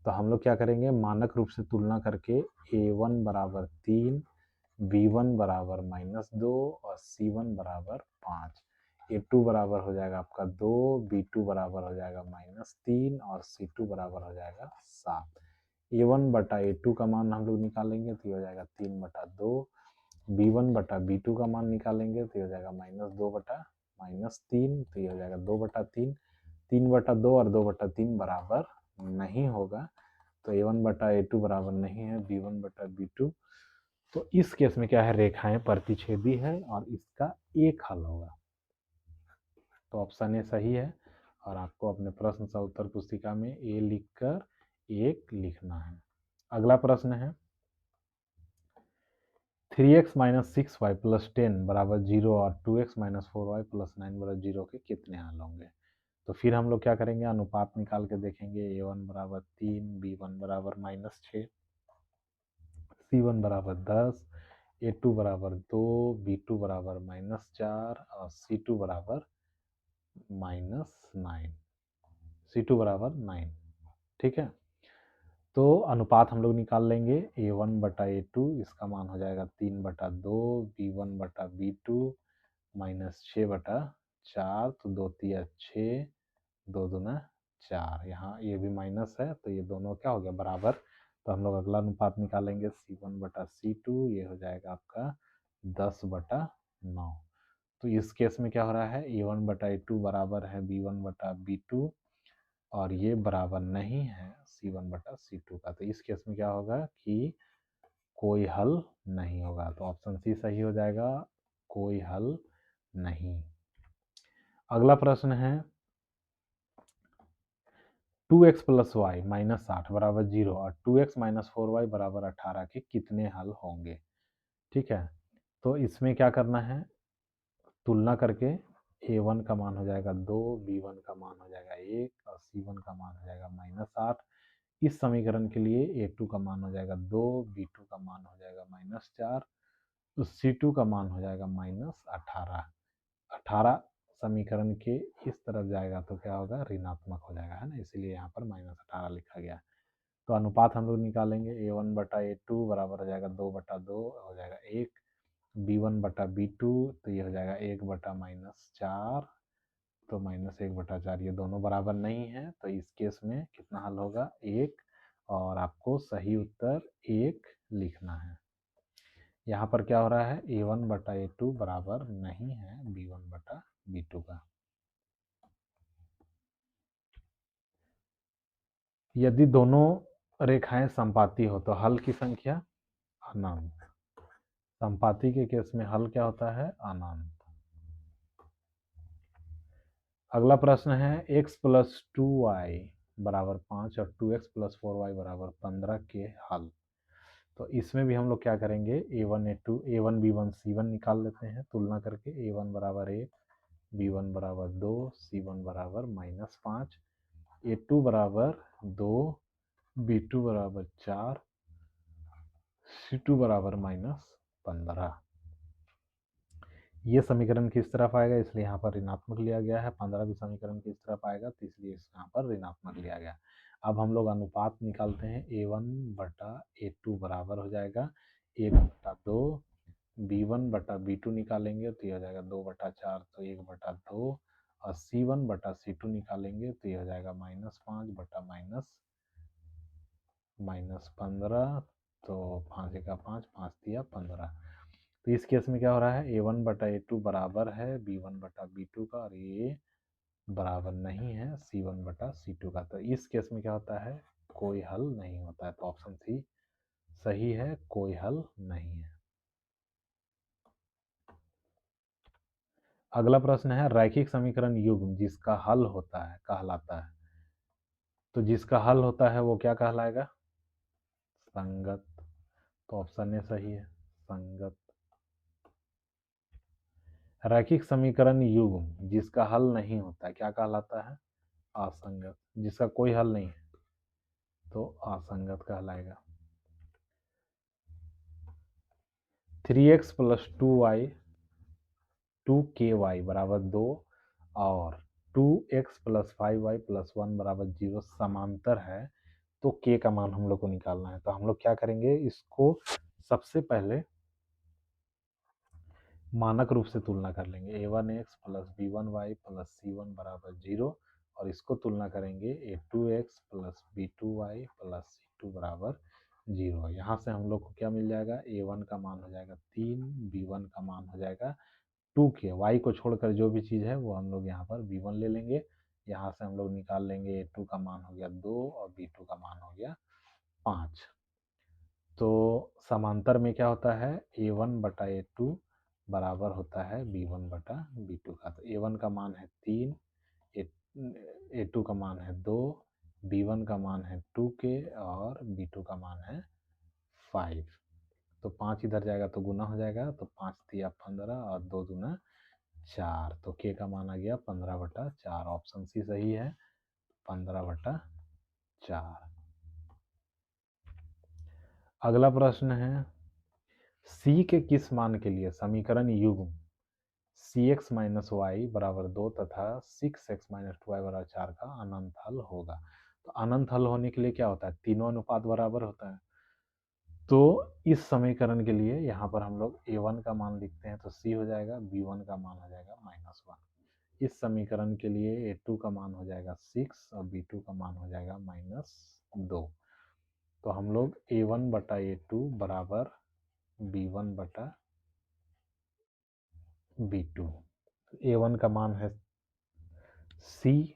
तो हम लोग क्या करेंगे, मानक रूप से तुलना करके a1 बराबर 3, b1 बराबर -2 और c1 बराबर 5, a2 बराबर हो जाएगा आपका 2, b2 बराबर हो जाएगा -3 और c2 बराबर हो जाएगा 7। a1/a2 का मान हम लोग निकालेंगे तो ये हो जाएगा 3/2, b1/b2 का मान निकालेंगे तो ये हो जाएगा -2/-3, तो ये हो जाएगा 2/3, 3/2 और 2/3 बराबर नहीं होगा। तो a1/a2 बराबर नहीं है b1/b2। तो इस केस में क्या है, रेखाएं प्रतिच्छेदी है और इसका एक हल होगा। तो ऑप्शन ए सही है और आपको अपने प्रश्न सा उत्तर पुस्तिका में ए लिखकर 1 लिखना है। अगला प्रश्न है, 3x - 6y + 10 बराबर 0 और 2x - 4y + 9 बराबर 0 के कितने हल होंगे। तो फिर हम लोग क्या करेंगे, अनुपात निकाल के देखेंगे। a1 बराबर 3, b1 बराबर -6, c1 बराबर 10, a2 बराबर 2, b2 बराबर -4 और c2 बराबर -9, c2 बराबर 9। ठीक है, तो अनुपात हम लोग निकाल लेंगे। a1/a2 इसका मान हो जाएगा 3/2, b1/b2 -6/4, तो 2 तिया 6, 2 दूना 4, यहाँ ये भी माइनस है तो ये दोनों क्या हो गया, बराबर। तो हम लोग अगला अनुपात निकालेंगे, c1/c2, ये हो जाएगा आपका 10/9। तो इस केस में क्या हो रहा है, a1/a2 बराबर है b1/b2 और ये बराबर नहीं है c1/c2 का। तो इस केस में क्या होगा कि कोई हल नहीं होगा। तो ऑप्शन सी सही हो जाएगा, कोई हल नहीं। अगला प्रश्न है, 2x + y - 8 बराबर 0 और 2x - 4y बराबर 18 के कितने हल होंगे। ठीक है, तो इसमें क्या करना है, तुलना करके a1 का मान हो जाएगा 2, b1 का मान हो जाएगा 1 और c1 का मान हो जाएगा -8। इस समीकरण के लिए a2 का मान हो जाएगा 2, b2 का मान हो जाएगा -4, तो c2 का मान हो जाएगा -18। 18 समीकरण के इस तरफ जाएगा तो क्या होगा, ऋणात्मक हो जाएगा, है ना, इसीलिए यहाँ पर -18 लिखा गया। तो अनुपात हम लोग निकालेंगे, a1/a2 बराबर हो जाएगा 2/2 हो जाएगा 1, b1/b2 तो ये हो जाएगा 1/-4, तो -1/4, ये दोनों बराबर नहीं है। तो इस केस में कितना हल होगा, 1, और आपको सही उत्तर 1 लिखना है। यहाँ पर क्या हो रहा है, a1/a2 बराबर नहीं है b1/b2 का। यदि दोनों रेखाएं संपाती हो तो हल की संख्या अनंत। संपाती के केस में हल क्या होता है? अनंत। अगला प्रश्न है x प्लस 2y बराबर 5 और 2x प्लस 4y बराबर 15 के हल। तो इसमें भी हम लोग क्या करेंगे, a1 a2 a1 b1 c1 निकाल लेते हैं तुलना करके। a1 बराबर 1, b1 बराबर 2, c1 बराबर -5, a2 बराबर 2, b2 बराबर 4, c2 बराबर -15। ये समीकरण किस तरफ आएगा, इसलिए यहाँ पर ऋणात्मक लिया गया है। 15 भी समीकरण किस तरफ आएगा, तो इसलिए यहाँ पर ऋणात्मक लिया गया। अब हम लोग अनुपात निकालते हैं। a1 बटा a2 बराबर हो जाएगा 1/2, b1 बटा b2 निकालेंगे तो ये हो जाएगा 2/4, तो 1/2, और c1 बटा c2 निकालेंगे तो ये हो जाएगा -5 बटा -15, तो 5 का 5, 5 दिया 15। तो इस केस में क्या हो रहा है, a1 बटा a2 बराबर है b1 बटा b2 का, और ये बराबर नहीं है c1 बटा c2 का। तो इस केस में क्या होता है, कोई हल नहीं होता है। तो ऑप्शन सी सही है, कोई हल नहीं है। अगला प्रश्न है रैखिक समीकरण युग्म जिसका हल होता है कहलाता है। तो जिसका हल होता है वो क्या कहलाएगा, संगत। तो ऑप्शन ए सही है, संगत। रैखिक समीकरण युग्म जिसका हल नहीं होता है क्या कहलाता है, असंगत। जिसका कोई हल नहीं है तो असंगत कहलाएगा। 3x प्लस 2y 2ky बराबर 2 और 2x प्लस 5y प्लस 1 बराबर 0 समांतर है, तो k का मान हम लोग को निकालना है। तो हम लोग क्या करेंगे, इसको सबसे पहले मानक रूप से तुलना कर लेंगे। a1x plus b1y plus c1 बराबर 0, और इसको तुलना करेंगे a2x plus b2y plus c2 बराबर 0। यहाँ से हम लोग को क्या मिल जाएगा, a1 का मान हो जाएगा 3, b1 का मान हो जाएगा 2k। y को छोड़कर जो भी चीज़ है वो हम लोग यहाँ पर b1 ले लेंगे। यहाँ से हम लोग निकाल लेंगे a2 का मान हो गया 2 और b2 का मान हो गया 5। तो समांतर में क्या होता है, a1 बटा a2 बराबर होता है b1 बटा b2 का। तो a1 का मान है 3, a2 का मान है 2, b1 का मान है 2k और b2 का मान है 5। तो 5 इधर जाएगा तो गुना हो जाएगा, तो 5 दिया 15 और 2 दूना 4, तो k का मान आ गया 15/4। ऑप्शन सी सही है, 15/4। अगला प्रश्न है c के किस मान के लिए समीकरण युग्म cx माइनस वाई बराबर 2 तथा 6x माइनस 2y बराबर 4 का अनंत हल होगा। तो अनंत हल होने के लिए क्या होता है, तीनों अनुपात बराबर होता है। तो इस समीकरण के लिए यहाँ पर हम लोग a1 का मान लिखते हैं तो c हो जाएगा, b1 का मान हो जाएगा -1। इस समीकरण के लिए a2 का मान हो जाएगा 6 और b2 का मान हो जाएगा -2। तो हम लोग a1 बटा a2 बराबर b1 बटा b2। a1 का मान है c,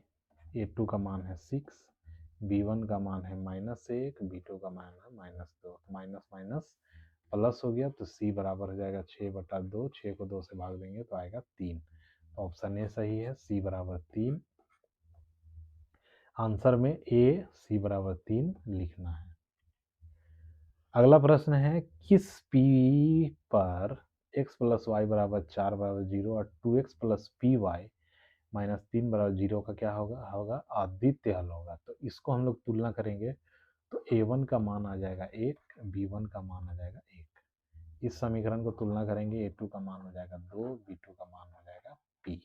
a2 का मान है 6, b1 का मान है -1, b2 का मान है -2। माइनस माइनस प्लस हो गया, तो c बराबर हो जाएगा 6/2। 6 को 2 से भाग देंगे तो आएगा 3। ऑप्शन ए सही है, c बराबर 3। आंसर में ए c बराबर 3 लिखना है। अगला प्रश्न है किस p पर x प्लस वाई बराबर 4 बराबर 0 और 2x प्लस पी वाई -3 बराबर 0 का क्या होगा अद्वितीय हल होगा। तो इसको हम लोग तुलना करेंगे तो a1 का मान आ जाएगा 1, b1 का मान आ जाएगा 1। इस समीकरण को तुलना करेंगे, a2 का मान हो जाएगा 2, b2 का मान हो जाएगा p।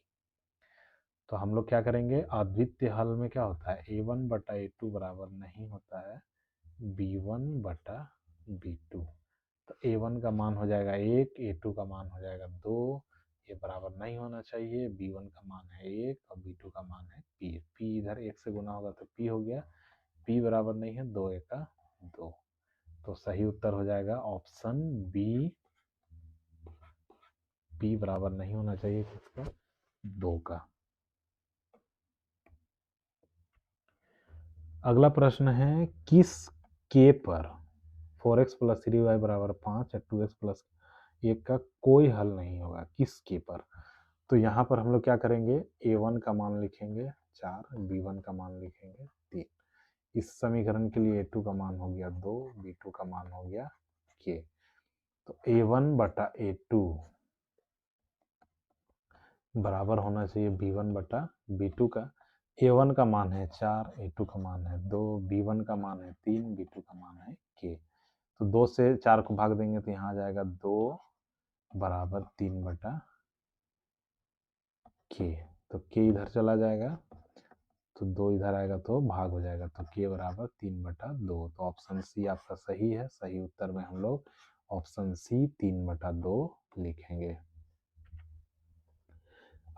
तो हम लोग क्या करेंगे, अद्वितीय हल में क्या होता है, a1 बटा a2 बराबर नहीं होता है b1 बटा b2। तो a1 का मान हो जाएगा 1, a2 का मान हो जाएगा 2, ये बराबर नहीं होना चाहिए। b1 का मान है 1 और b2 का मान है p। p इधर 1 से गुना होगा तो p हो गया, p बराबर नहीं है, 2 1 का 2। तो सही उत्तर हो जाएगा ऑप्शन बी, p बराबर नहीं होना चाहिए किसका, 2 का। अगला प्रश्न है किस के पर 4x प्लस 3y बराबर 5 या 2x प्लस 1 का कोई हल नहीं होगा, किस के पर। तो यहाँ पर हम लोग क्या करेंगे, a1 का मान लिखेंगे 4, b1 का मान लिखेंगे 3। इस समीकरण के लिए a2 का मान हो गया 2, b2 का मान हो गया k। तो a1 बटा a2 बराबर होना चाहिए b1 बटा b2 का। a1 का मान है 4, a2 का मान है 2, b1 का मान है 3, b2 का मान है k। तो 2 से 4 को भाग देंगे तो यहाँ आ जाएगा 2 बराबर 3 बटा k। तो k इधर चला जाएगा तो 2 इधर आएगा तो भाग हो जाएगा, तो k बराबर 3 बटा 2। तो ऑप्शन सी आपका सही है। सही उत्तर में हम लोग ऑप्शन सी 3 बटा 2 लिखेंगे।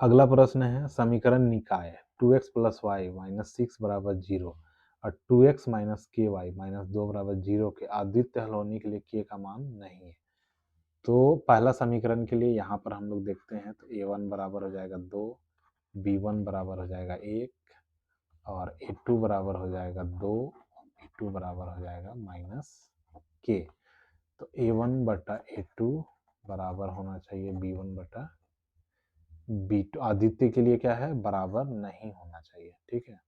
अगला प्रश्न है समीकरण निकाय 2x प्लस वाई माइनस 6 बराबर 0 और 2x माइनस के वाई माइनस 2 बराबर 0 के अद्वितीय हल होने के लिए k का मान नहीं है। तो पहला समीकरण के लिए यहाँ पर हम लोग देखते हैं तो a1 बराबर हो जाएगा 2, b1 बराबर हो जाएगा 1 और a2 बराबर हो जाएगा 2, b2 बराबर हो जाएगा माइनस k। तो a1 बटा a2 बराबर होना चाहिए b1 बटा b2। आदित्य के लिए क्या है, बराबर नहीं होना चाहिए, ठीक है।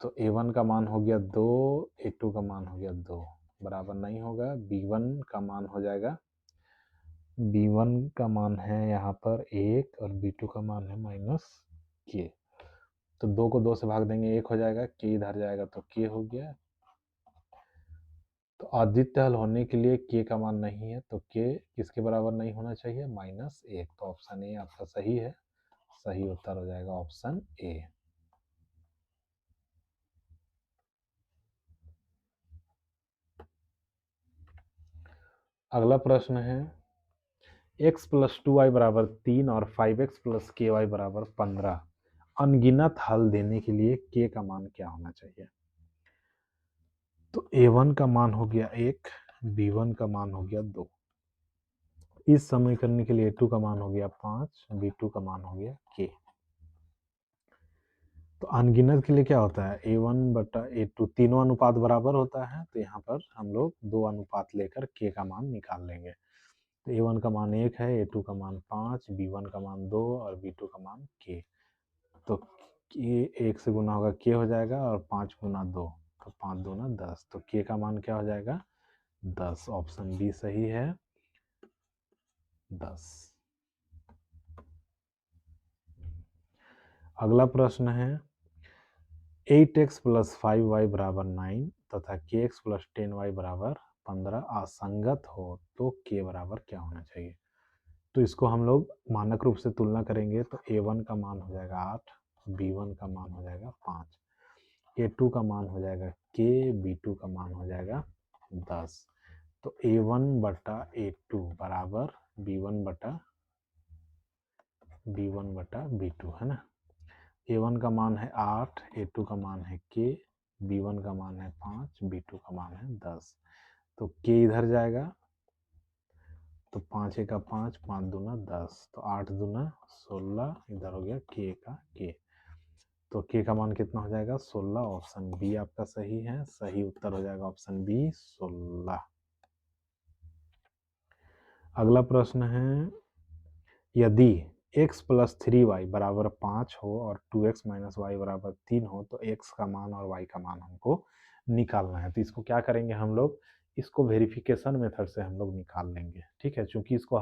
तो a1 का मान हो गया 2, a2 का मान हो गया 2, बराबर नहीं होगा। b1 का मान हो जाएगा, b1 का मान है यहाँ पर 1 और b2 का मान है माइनस k। तो 2 को 2 से भाग देंगे 1 हो जाएगा, k इधर जाएगा तो k हो गया। तो आदित्य हल होने के लिए k का मान नहीं है, तो k किसके बराबर नहीं होना चाहिए, -1। तो ऑप्शन ए आपका सही है। सही उत्तर हो जाएगा ऑप्शन ए। अगला प्रश्न है x प्लस 2y बराबर 3 और 5x प्लस के वाई बराबर 15 अनगिनत हल देने के लिए k का मान क्या होना चाहिए। तो a1 का मान हो गया 1, b1 का मान हो गया 2। इस समीकरण के लिए a2 का मान हो गया 5, b2 का मान हो गया k। तो अनगिनत के लिए क्या होता है, a1 बटा a2 तीनों अनुपात बराबर होता है, तो यहाँ पर हम लोग 2 अनुपात लेकर k का मान निकाल लेंगे। तो a1 का मान 1 है, a2 का मान 5, b1 का मान 2 और b2 का मान k। तो k 1 से गुना होगा k हो जाएगा और 5 गुना 2 तो 5 दूना 10। तो k का मान क्या हो जाएगा, 10। ऑप्शन बी सही है, 10। अगला प्रश्न है 8x प्लस 5y बराबर 9 तथा kx प्लस 10y बराबर 15 असंगत हो तो k बराबर क्या होना चाहिए। तो इसको हम लोग मानक रूप से तुलना करेंगे तो a1 का मान हो जाएगा 8, b1 का मान हो जाएगा 5, a2 का मान हो जाएगा k, b2 का मान हो जाएगा 10। तो a1 बटा a2 बराबर b1 बटा b2 है ना। a1 का मान है 8, a2 का मान है k, b1 का मान है 5, b2 का मान है 10। तो k इधर जाएगा तो 5 का 5, 5 दूना 10, तो 8 दूना 16, इधर हो गया k का k। तो k का मान कितना हो जाएगा, 16। ऑप्शन बी आपका सही है। सही उत्तर हो जाएगा ऑप्शन बी 16। अगला प्रश्न है यदि x प्लस 3y बराबर 5 हो और 2x माइनस वाई बराबर 3 हो तो x का मान और y का मान हमको निकालना है। तो इसको क्या करेंगे हम लोग, इसको वेरिफिकेशन मेथड से हम लोग निकाल लेंगे, ठीक है। चूंकि इसको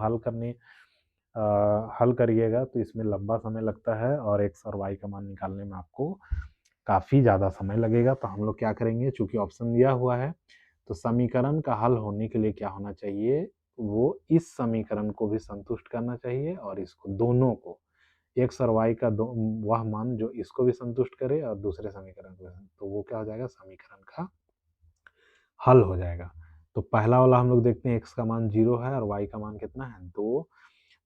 हल करिएगा तो इसमें लंबा समय लगता है और x और y का मान निकालने में आपको काफ़ी ज़्यादा समय लगेगा। तो हम लोग क्या करेंगे, चूंकि ऑप्शन दिया हुआ है तो समीकरण का हल होने के लिए क्या होना चाहिए, वो इस समीकरण को भी संतुष्ट करना चाहिए और इसको दोनों को x और y का वह मान जो इसको भी संतुष्ट करे और दूसरे समीकरण को भी, तो वो क्या हो जाएगा, समीकरण का हल हो जाएगा। तो पहला वाला हम लोग देखते हैं x का मान 0 है और y का मान कितना है 2।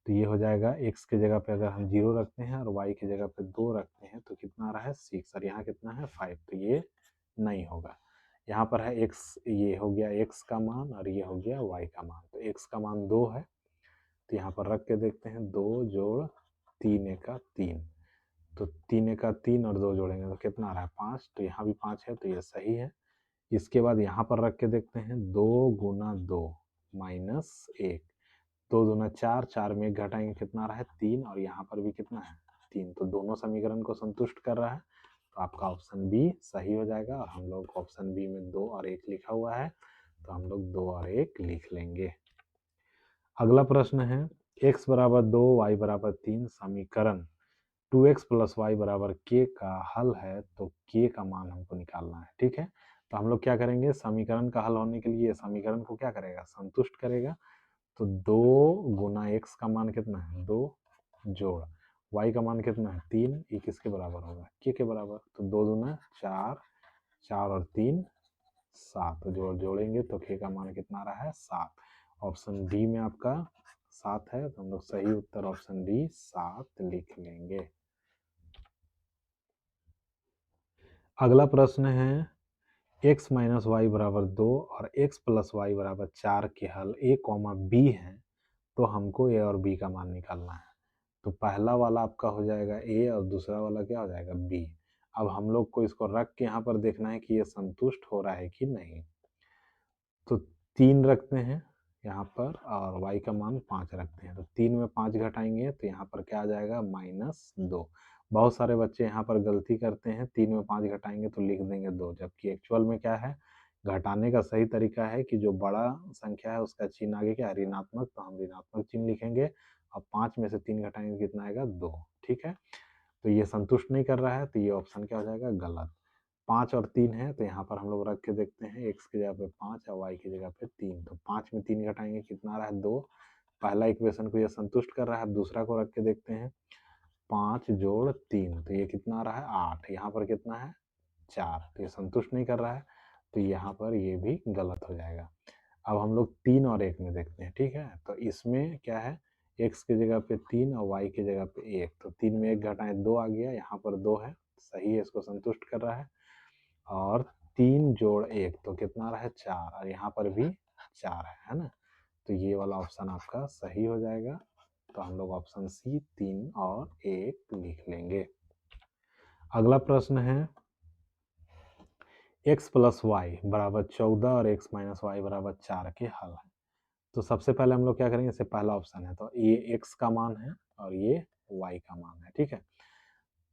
तो ये हो जाएगा x के जगह पे अगर हम 0 रखते हैं और y की जगह पे 2 रखते हैं तो कितना आ रहा है 6 और यहाँ कितना है 5। तो ये नहीं होगा। यहाँ पर है x, ये हो गया x का मान और ये हो गया y का मान। तो x का मान 2 है तो यहाँ पर रख के देखते हैं 2 जोड़ 3 एका 3, तो 3 एका 3 और 2 जोड़ेंगे तो कितना आ रहा है 5, तो यहाँ भी 5 है तो ये सही है। इसके बाद यहाँ पर रख के देखते हैं 2 गुना 2 माइनस 1, 2 दूना 4, 4 में 1 घटाएंगे कितना आ रहा है 3, और यहाँ पर भी कितना है 3, तो दोनों समीकरण को संतुष्ट कर रहा है, तो आपका ऑप्शन बी सही हो जाएगा। और हम लोग ऑप्शन बी में 2 और 1 लिखा हुआ है, तो हम लोग 2 और 1 लिख लेंगे। अगला प्रश्न है x बराबर 2 y बराबर 3 समीकरण 2x प्लस वाई बराबर k का हल है, तो k का मान हमको निकालना है। ठीक है, तो हम लोग क्या करेंगे, समीकरण का हल होने के लिए समीकरण को क्या करेगा, संतुष्ट करेगा। तो 2 गुना x का मान कितना है 2, जोड़ y का मान कितना है 3, ये किसके बराबर होगा k के बराबर, तो 2 दूना 4, 4 और 3 7, जोड़ेंगे तो k का मान कितना आ रहा है 7। ऑप्शन डी में आपका 7 है, तो हम लोग सही उत्तर ऑप्शन डी 7 लिख लेंगे। अगला प्रश्न है x माइनस वाई बराबर 2 और x प्लस वाई बराबर 4 के हल a कॉमा बी है, तो हमको a और b का मान निकालना है। तो पहला वाला आपका हो जाएगा a और दूसरा वाला क्या हो जाएगा b। अब हम लोग को इसको रख के यहाँ पर देखना है कि ये संतुष्ट हो रहा है कि नहीं। तो 3 रखते हैं यहाँ पर और y का मान 5 रखते हैं, तो 3 में 5 घटाएंगे तो यहाँ पर क्या आ जाएगा -2। बहुत सारे बच्चे यहाँ पर गलती करते हैं, 3 में 5 घटाएंगे तो लिख देंगे 2, जबकि एक्चुअल में क्या है, घटाने का सही तरीका है कि जो बड़ा संख्या है उसका चिन्ह आगे क्या है ऋणात्मक, तो हम ऋणात्मक चिन्ह लिखेंगे और 5 में से 3 घटाएंगे कितना आएगा 2। ठीक है, तो ये संतुष्ट नहीं कर रहा है, तो ये ऑप्शन क्या हो जाएगा गलत। 5 और 3 है, तो यहाँ पर हम लोग रख के देखते हैं, x की जगह पे 5 और y की जगह पे 3, तो 5 में 3 घटाएंगे कितना आ रहा है 2। पहला इक्वेशन को ये संतुष्ट कर रहा है। अब दूसरा को रख के देखते हैं, 5 जोड़ 3, तो ये कितना आ रहा है 8, यहाँ पर कितना है 4, तो ये संतुष्ट नहीं कर रहा है, तो यहाँ पर ये भी गलत हो जाएगा। अब हम लोग 3 और 1 में देखते हैं। ठीक है, तो इसमें क्या है, x की जगह पे 3 और y की जगह पे 1, तो 3 में 1 घटाएं 2 आ गया, यहाँ पर 2 है, सही है, इसको संतुष्ट कर रहा है। और 3 जोड़ 1 तो कितना रहा है 4, और यहाँ पर भी 4 है ना, तो ये वाला ऑप्शन आपका सही हो जाएगा। तो हम लोग ऑप्शन सी 3 और 1 लिख लेंगे। अगला प्रश्न है x प्लस वाई बराबर 14 और x माइनस वाई बराबर 4 के हल है। तो सबसे पहले हम लोग क्या करेंगे, इससे पहला ऑप्शन है, तो ये x का मान है और ये y का मान है। ठीक है,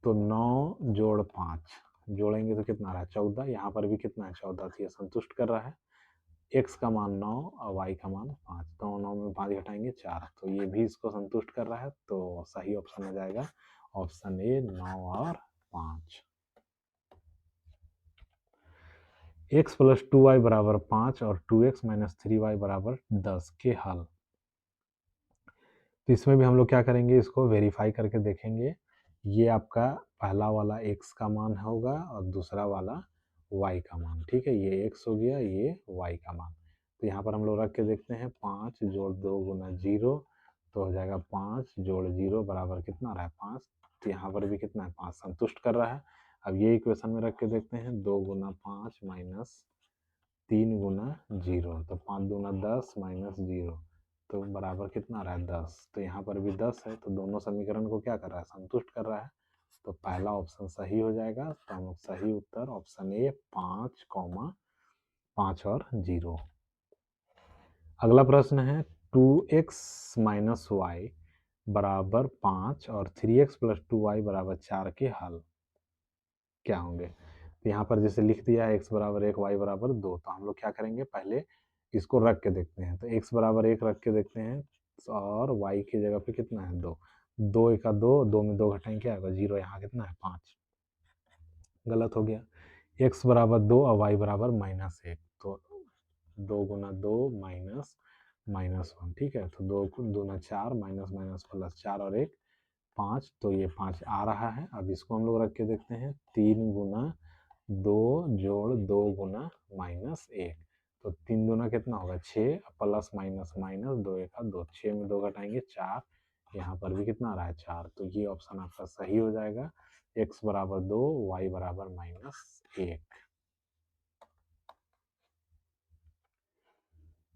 तो 9 जोड़ 5 जोड़ेंगे तो कितना रहा है 14, यहाँ पर भी कितना है 14, तो ये संतुष्ट कर रहा है। x का मान 9 और y का मान 5, तो 9 में 5 घटाएंगे 4, तो ये भी इसको संतुष्ट कर रहा है, तो सही ऑप्शन हो जाएगा ऑप्शन ए 9 और 5। x प्लस 2y बराबर 5 और 2x माइनस 3y बराबर 10 के हल। तो इसमें भी हम लोग क्या करेंगे, इसको वेरीफाई करके देखेंगे। ये आपका पहला वाला x का मान होगा और दूसरा वाला y का मान। ठीक है, ये x हो गया, ये y का मान। तो यहाँ पर हम लोग रख के देखते हैं, 5 जोड़ 2 गुना 0, तो हो जाएगा 5 जोड़ 0 बराबर कितना रहा है 5, तो यहाँ पर भी कितना है 5, संतुष्ट कर रहा है। अब ये इक्वेशन में रख के देखते हैं, 2 गुना 5 माइनस 3 गुना 0, तो 5 दूना 10 माइनस 0, तो बराबर कितना आ रहा है 10, तो यहाँ पर भी 10 है, तो दोनों समीकरण को क्या कर रहा है संतुष्ट कर रहा है, तो पहला ऑप्शन सही हो जाएगा। तो हम लोग सही उत्तर ऑप्शन ए 5, 5 और 0। अगला प्रश्न है 2x माइनस वाई बराबर 5 और 3x प्लस 2y बराबर 4 के हल क्या होंगे। तो यहाँ पर जैसे लिख दिया है x बराबर 1 y बराबर 2, तो हम लोग क्या करेंगे, पहले इसको रख के देखते हैं। तो x बराबर 1 रख के देखते हैं, और y की जगह पे कितना है 2, 2 एका 2, 2 में 2 घटाएंगे क्या आएगा 0, यहाँ कितना है 5, गलत हो गया। x बराबर 2 और y बराबर -1, तो 2 गुना 2 माइनस -1। ठीक है, तो 2 दूना 4 माइनस माइनस प्लस 4 और 1 5, तो ये 5 आ रहा है। अब इसको हम लोग रख के देखते हैं, 3 गुना 2 जोड़ 2 गुना -1, तो 3 दूना कितना होगा 6, प्लस माइनस माइनस 2 एका 2, 6 में 2 घटाएंगे 4, यहाँ पर भी कितना आ रहा है 4, तो ये ऑप्शन आपका सही हो जाएगा, x बराबर 2 y बराबर -1।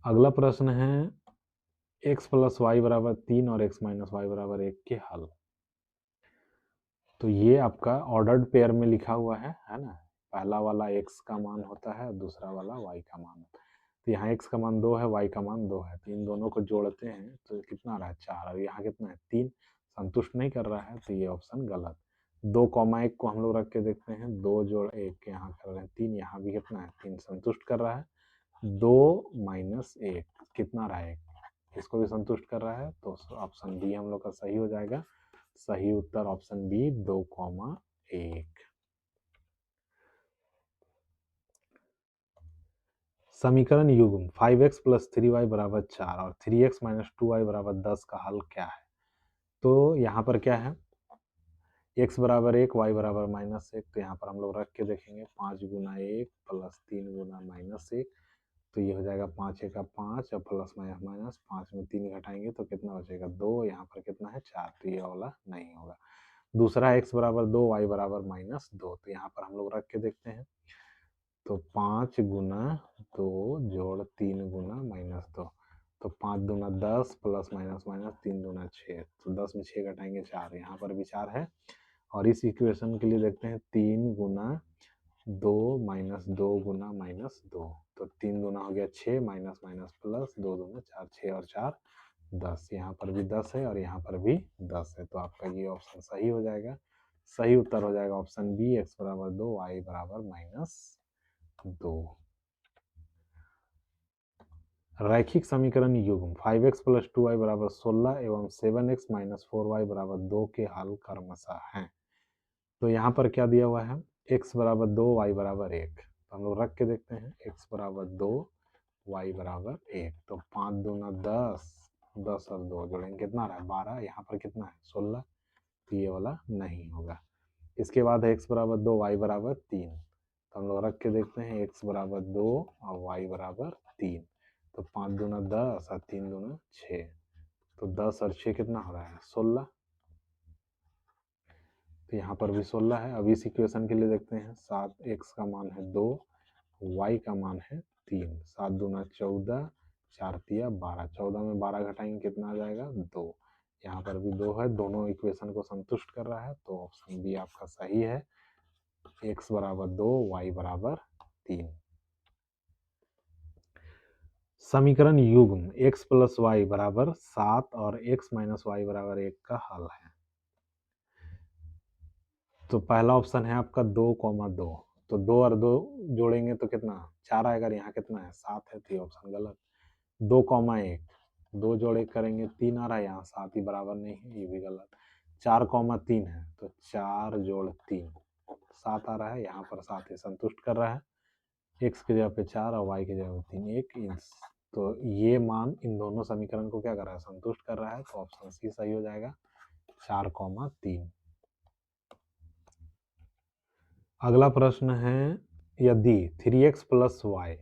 अगला प्रश्न है x प्लस वाई बराबर 3 और x माइनस वाई बराबर 1 के हल। तो ये आपका ऑर्डर्ड पेयर में लिखा हुआ है ना। पहला वाला x का मान होता है, दूसरा वाला y का मान होता है। तो यहाँ x का मान 2 है, y का मान 2 है, तो इन दोनों को जोड़ते हैं तो कितना आ रहा है 4, और यहाँ कितना है 3। संतुष्ट नहीं कर रहा है, तो ये ऑप्शन गलत। 2, 1 को हम लोग रख के देखते हैं, 2 जोड़ 1 यहाँ कर रहे हैं 3, यहाँ भी कितना है 3, संतुष्ट कर रहा है। 2 माइनस 1 कितना रहा है 1, इसको भी संतुष्ट कर रहा है, तो ऑप्शन बी हम लोग का सही हो जाएगा। सही उत्तर ऑप्शन बी 2, 1। समीकरण युग्म 5x प्लस 3y बराबर 4 और 3x माइनस 2y बराबर 10 का हल क्या है। तो यहाँ पर क्या है, x बराबर 1, y बराबर -1, तो यहाँ पर हम लोग रख के देखेंगे 5 गुना 1 प्लस 3 गुना -1, तो ये हो जाएगा 5 का 5 और प्लस माइनस माइनस 5 में 3 घटाएंगे तो कितना बचेगा 2, यहाँ पर कितना है 4, तो ये वाला नहीं होगा। दूसरा x बराबर 2, y बराबर -2, तो यहाँ पर हम लोग रख के देखते हैं, तो 5 गुना 2 जोड़ 3 गुना -2, तो 5 दूना 10 प्लस माइनस माइनस 3 दूना 6, तो 10 में 6 घटाएंगे 4, यहाँ पर भी 4 है। और इस इक्वेशन के लिए देखते हैं 3 गुना 2 माइनस 2 गुना -2, तो 3 दूना हो गया 6 माइनस माइनस प्लस 2 दूना 4, 6 और 4 10, यहाँ पर भी 10 है और यहाँ पर भी 10 है, तो आपका ये ऑप्शन सही हो जाएगा। सही उत्तर हो जाएगा ऑप्शन बी, x बराबर 2, y बराबर -2। रैखिक समीकरण युग्म 5x प्लस 2y बराबर 16 एवं 7x माइनस 4y बराबर 2 के हल क्रमशः हैं। तो यहाँ पर क्या दिया हुआ है, x बराबर 2, y बराबर 1, तो हम लोग रख के देखते हैं, x बराबर 2, y बराबर 1, तो 5 दूना 10, 10 और 2 जोड़ेंगे कितना रहा है 12, यहाँ पर कितना है 16, तो ये वाला नहीं होगा। इसके बाद है x बराबर 2, y बराबर 3, तो हम लोग रख के देखते हैं, x बराबर 2 और y बराबर 3, तो 5 दूना 10 और 3 दूना 6, तो 10 और 6 कितना हो रहा है 16, तो यहाँ पर भी 16 है। अब इस इक्वेशन के लिए देखते हैं, 7 x का मान है 2, y का मान है 3, 7 दूना 14, 4 तिया 12, 14 में 12 घटाएंगे कितना आ जाएगा 2, यहाँ पर भी 2 है, दोनों इक्वेशन को संतुष्ट कर रहा है, तो ऑप्शन बी आपका सही है, x बराबर 2, y बराबर 3। समीकरण युग्म x प्लस वाई बराबर 7 और x माइनस वाई बराबर 1 का हल है। तो पहला ऑप्शन है आपका 2, 2, तो 2 और 2 जोड़ेंगे तो कितना 4 आएगा, यहाँ कितना है 7 है, तो ये ऑप्शन गलत। 2, 1, 2 जोड़े करेंगे 3 आ रहा है, यहाँ 7 ही बराबर नहीं है, ये भी गलत। 4, 3 है, तो 4 जोड़ 3 7 आ रहा है, यहाँ पर 7 है, संतुष्ट कर रहा है। x की जगह पे 4 और y की जगह पे 3, 1 इंच, तो ये मान इन दोनों समीकरण को क्या कर रहा है संतुष्ट कर रहा है, तो ऑप्शन सी सही हो जाएगा, 4, 3। अगला प्रश्न है, यदि 3x प्लस वाई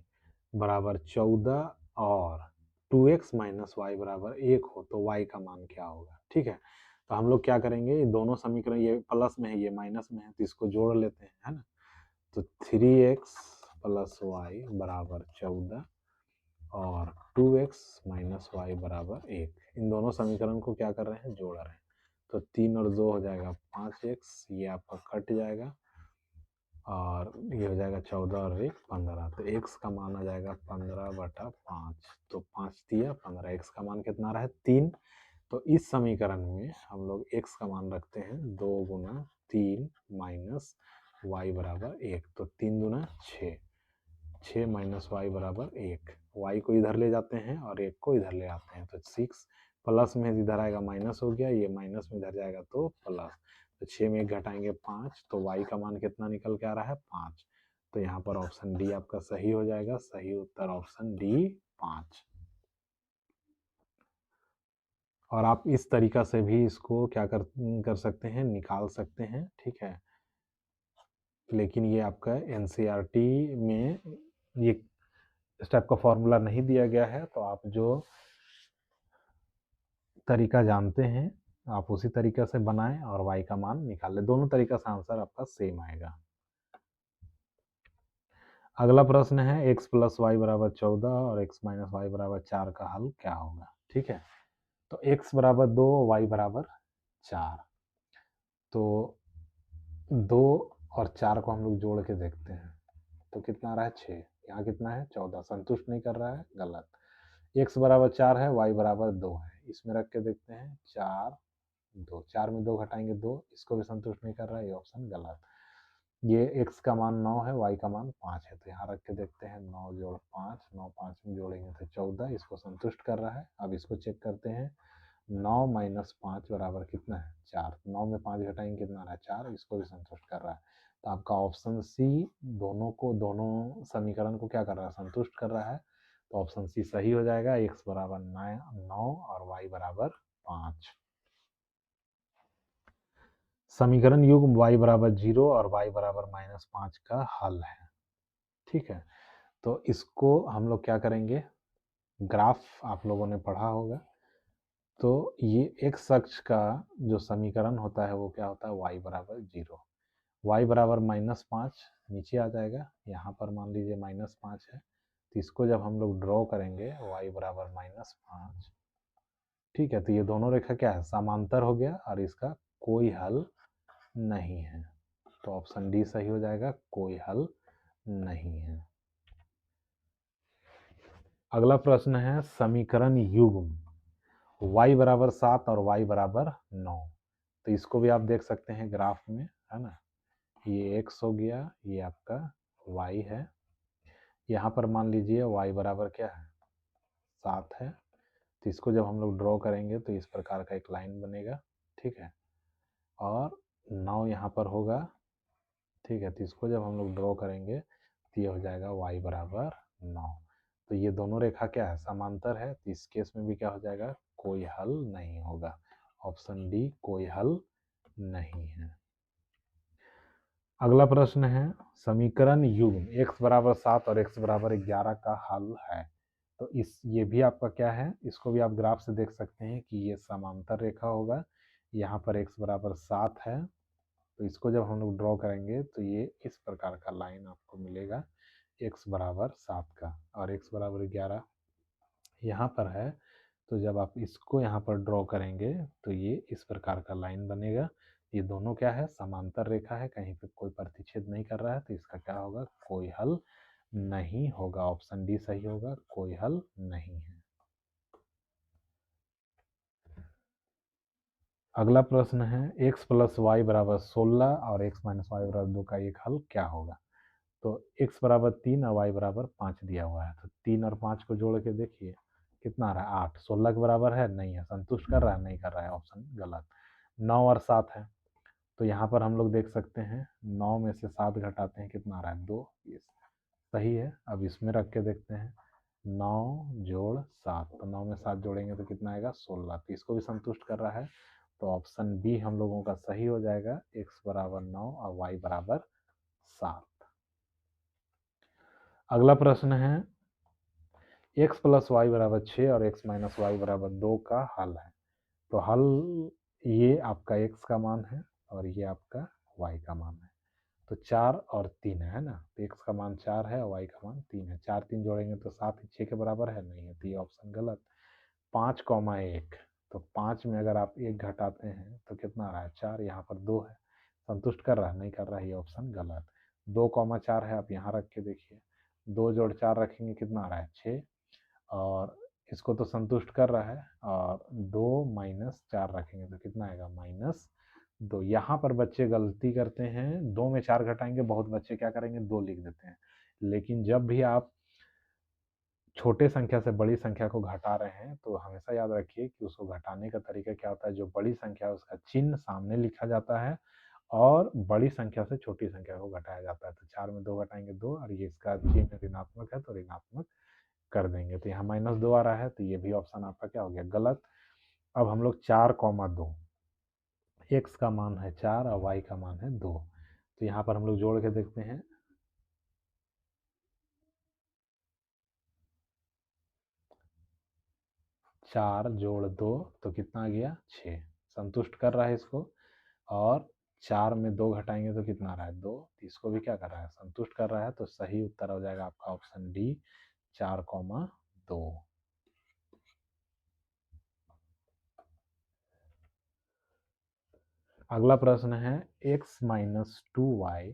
बराबर 14 और 2x माइनस वाई बराबर 1 हो तो y का मान क्या होगा। ठीक है, तो हम लोग क्या करेंगे, ये दोनों समीकरण, ये प्लस में है ये माइनस में है, तो इसको जोड़ लेते हैं, है ना। तो 3x प्लस वाई बराबर 14 और 2x माइनस वाई बराबर 1, इन दोनों समीकरण को क्या कर रहे हैं जोड़ रहे हैं, तो 3 और 2 हो जाएगा 5x, ये आपका कट जाएगा और ये हो जाएगा 14 और 1 15, तो x का मान आ जाएगा 15/5, तो 5 दिया 15, x का मान कितना रहा है 3। तो इस समीकरण में हम लोग x का मान रखते हैं 2 गुना 3 माइनस वाई बराबर 1, तो 3 दूना 6, 6 माइनस वाई बराबर 1, वाई को इधर ले जाते हैं और 1 को इधर ले आते हैं, तो 6 प्लस में इधर आएगा माइनस हो गया, ये माइनस में इधर जाएगा तो प्लस, तो 6 में 1 घटाएंगे 5, तो y का मान कितना निकल के आ रहा है 5, तो यहाँ पर ऑप्शन डी आपका सही हो जाएगा। सही उत्तर ऑप्शन डी 5। और आप इस तरीका से भी इसको क्या कर सकते हैं निकाल सकते हैं, ठीक है, लेकिन ये आपका एनसीईआरटी में ये इस टाइप का फॉर्मूला नहीं दिया गया है, तो आप जो तरीका जानते हैं आप उसी तरीके से बनाएं और y का मान निकाल लें, दोनों तरीका से आंसर आपका सेम आएगा। अगला प्रश्न है, x प्लस वाई बराबर 14 और x माइनस वाई बराबर 4 का हल क्या होगा। ठीक है, तो x बराबर 2, y बराबर 4, तो 2 और 4 को हम लोग जोड़ के देखते हैं तो कितना आ रहा है 6। यहाँ कितना है 14, संतुष्ट नहीं कर रहा है, गलत। x बराबर 4 है, y बराबर 2 है, इसमें रख के देखते हैं 4 2, 4 में 2 घटाएंगे 2, इसको भी संतुष्ट नहीं कर रहा है, ये ऑप्शन गलत। ये x का मान 9 है, y का मान 5 है, तो यहाँ रख के देखते हैं 9 जोड़ 5, 9 5 में जोड़ेंगे तो 14, इसको संतुष्ट कर रहा है। अब इसको चेक करते हैं, 9 माइनस 5 बराबर कितना है 4, 9 में 5 घटाएंगे कितना आ रहा है 4, इसको भी संतुष्ट कर रहा है। तो आपका ऑप्शन सी दोनों समीकरण को क्या कर रहा है, संतुष्ट कर रहा है। तो ऑप्शन सी सही हो जाएगा, x बराबर 9 और y बराबर 5। समीकरण युग्म y बराबर 0 और y बराबर -5 का हल है। ठीक है, तो इसको हम लोग क्या करेंगे, ग्राफ आप लोगों ने पढ़ा होगा। तो ये x अक्ष का जो समीकरण होता है वो क्या होता है, y बराबर 0, y बराबर -5 नीचे आ जाएगा, यहाँ पर मान लीजिए -5 है, तो इसको जब हम लोग ड्रॉ करेंगे y बराबर -5, ठीक है, तो ये दोनों रेखा क्या है, समांतर हो गया और इसका कोई हल नहीं है। तो ऑप्शन डी सही हो जाएगा, कोई हल नहीं है। अगला प्रश्न है समीकरण युग्म y बराबर 7 और y बराबर 9। तो इसको भी आप देख सकते हैं ग्राफ में, है ना, ये x हो गया, ये आपका y है। यहाँ पर मान लीजिए y बराबर क्या है 7 है, तो इसको जब हम लोग ड्रॉ करेंगे तो इस प्रकार का एक लाइन बनेगा, ठीक है, और 9 यहाँ पर होगा, ठीक है, तो इसको जब हम लोग ड्रॉ करेंगे तो ये हो जाएगा y बराबर 9। तो ये दोनों रेखा क्या है, समांतर है, तो इस केस में भी क्या हो जाएगा, कोई हल नहीं होगा। ऑप्शन डी कोई हल नहीं है। अगला प्रश्न है समीकरण युग्म x बराबर 7 और x बराबर 11 का हल है। तो ये भी आपका क्या है, इसको भी आप ग्राफ से देख सकते हैं कि ये समांतर रेखा होगा। यहाँ पर x बराबर 7 है, तो इसको जब हम लोग ड्रॉ करेंगे तो ये इस प्रकार का लाइन आपको मिलेगा, x बराबर 7 का, और x बराबर 11 यहाँ पर है। तो जब आप इसको यहाँ पर ड्रॉ करेंगे तो ये इस प्रकार का लाइन बनेगा। ये दोनों क्या है, समांतर रेखा है, कहीं पे कोई प्रतिच्छेद नहीं कर रहा है, तो इसका क्या होगा, कोई हल नहीं होगा। ऑप्शन डी सही होगा, कोई हल नहीं है। अगला प्रश्न है x प्लस वाई बराबर 16 और x माइनस वाई बराबर 2 का एक हल क्या होगा। तो x बराबर 3 और y बराबर 5 दिया हुआ है, तो 3 और 5 को जोड़ के देखिए कितना आ रहा है 8, 16 के बराबर है, नहीं है, संतुष्ट कर रहा है, नहीं कर रहा है, ऑप्शन गलत। 9 और 7 है, तो यहाँ पर हम लोग देख सकते हैं 9 में से 7 घटाते हैं कितना आ रहा है 2, ये सही है। अब इसमें रख के देखते हैं 9 जोड़ 7, तो 9 में 7 जोड़ेंगे तो कितना आएगा 16, तो इसको भी संतुष्ट कर रहा है। तो ऑप्शन बी हम लोगों का सही हो जाएगा, x बराबर 9 और y बराबर 7। अगला प्रश्न है x प्लस वाई बराबर 6 और x माइनस वाई बराबर 2 का हल है। तो हल ये आपका x का मान है और ये आपका y का मान है। तो 4 और 3 है ना, तो x का मान 4 है और y का मान 3 है, 4 3 जोड़ेंगे तो 7 6 के बराबर है, नहीं है, तो ये ऑप्शन गलत। 5,1, तो 5 में अगर आप 1 घटाते हैं तो कितना आ रहा है 4, यहाँ पर 2 है, संतुष्ट कर रहा है, नहीं कर रहा है, ये ऑप्शन गलत। 2,4 है, आप यहाँ रख के देखिए, 2 जोड़ 4 रखेंगे कितना आ रहा है 6, और इसको तो संतुष्ट कर रहा है, और 2 माइनस 4 रखेंगे तो कितना आएगा -2। यहाँ पर बच्चे गलती करते हैं, 2 में 4 घटाएंगे, बहुत बच्चे क्या करेंगे 2 लिख देते हैं, लेकिन जब भी आप छोटे संख्या से बड़ी संख्या को घटा रहे हैं तो हमेशा याद रखिए कि उसको घटाने का तरीका क्या होता है, जो बड़ी संख्या है उसका चिन्ह सामने लिखा जाता है और बड़ी संख्या से छोटी संख्या को घटाया जाता है। तो 4 में 2 घटाएंगे 2, और ये इसका चिन्ह ऋणात्मक है तो ऋणात्मक कर देंगे, तो यहाँ -2 आ रहा है, तो ये भी ऑप्शन आपका क्या हो गया, गलत। अब हम लोग 4,2, x का मान है 4 और y का मान है 2, तो यहाँ पर हम लोग जोड़ के देखते हैं, 4 जोड़ 2 तो कितना आ गया 6, संतुष्ट कर रहा है इसको, और 4 में 2 घटाएंगे तो कितना आ रहा है 2, तो इसको भी क्या कर रहा है, संतुष्ट कर रहा है। तो सही उत्तर हो जाएगा आपका ऑप्शन डी 4,2। अगला प्रश्न है x माइनस 2y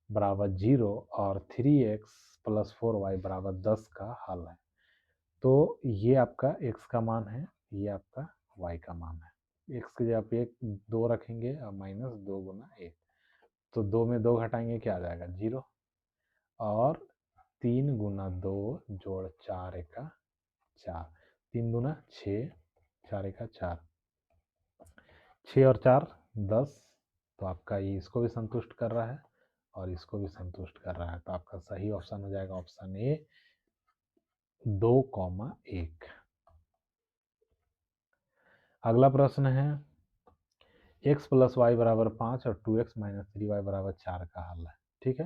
बराबर 0 और 3x प्लस 4y बराबर 10 का हल है। तो ये आपका x का मान है, ये आपका y का मान है। x की जगह पे 2 रखेंगे और माइनस 2 गुना 1, तो 2 में 2 घटाएंगे क्या आ जाएगा 0, और 3 गुना 2 जोड़ 4 एका 4, 3 दूना 6, 4 एका 4, 6 और 4 10, तो आपका ये इसको भी संतुष्ट कर रहा है और इसको भी संतुष्ट कर रहा है। तो आपका सही ऑप्शन हो जाएगा ऑप्शन ए 2,1। अगला प्रश्न है x प्लस वाई बराबर 5 और 2x माइनस 3y बराबर 4 का हल है। ठीक है,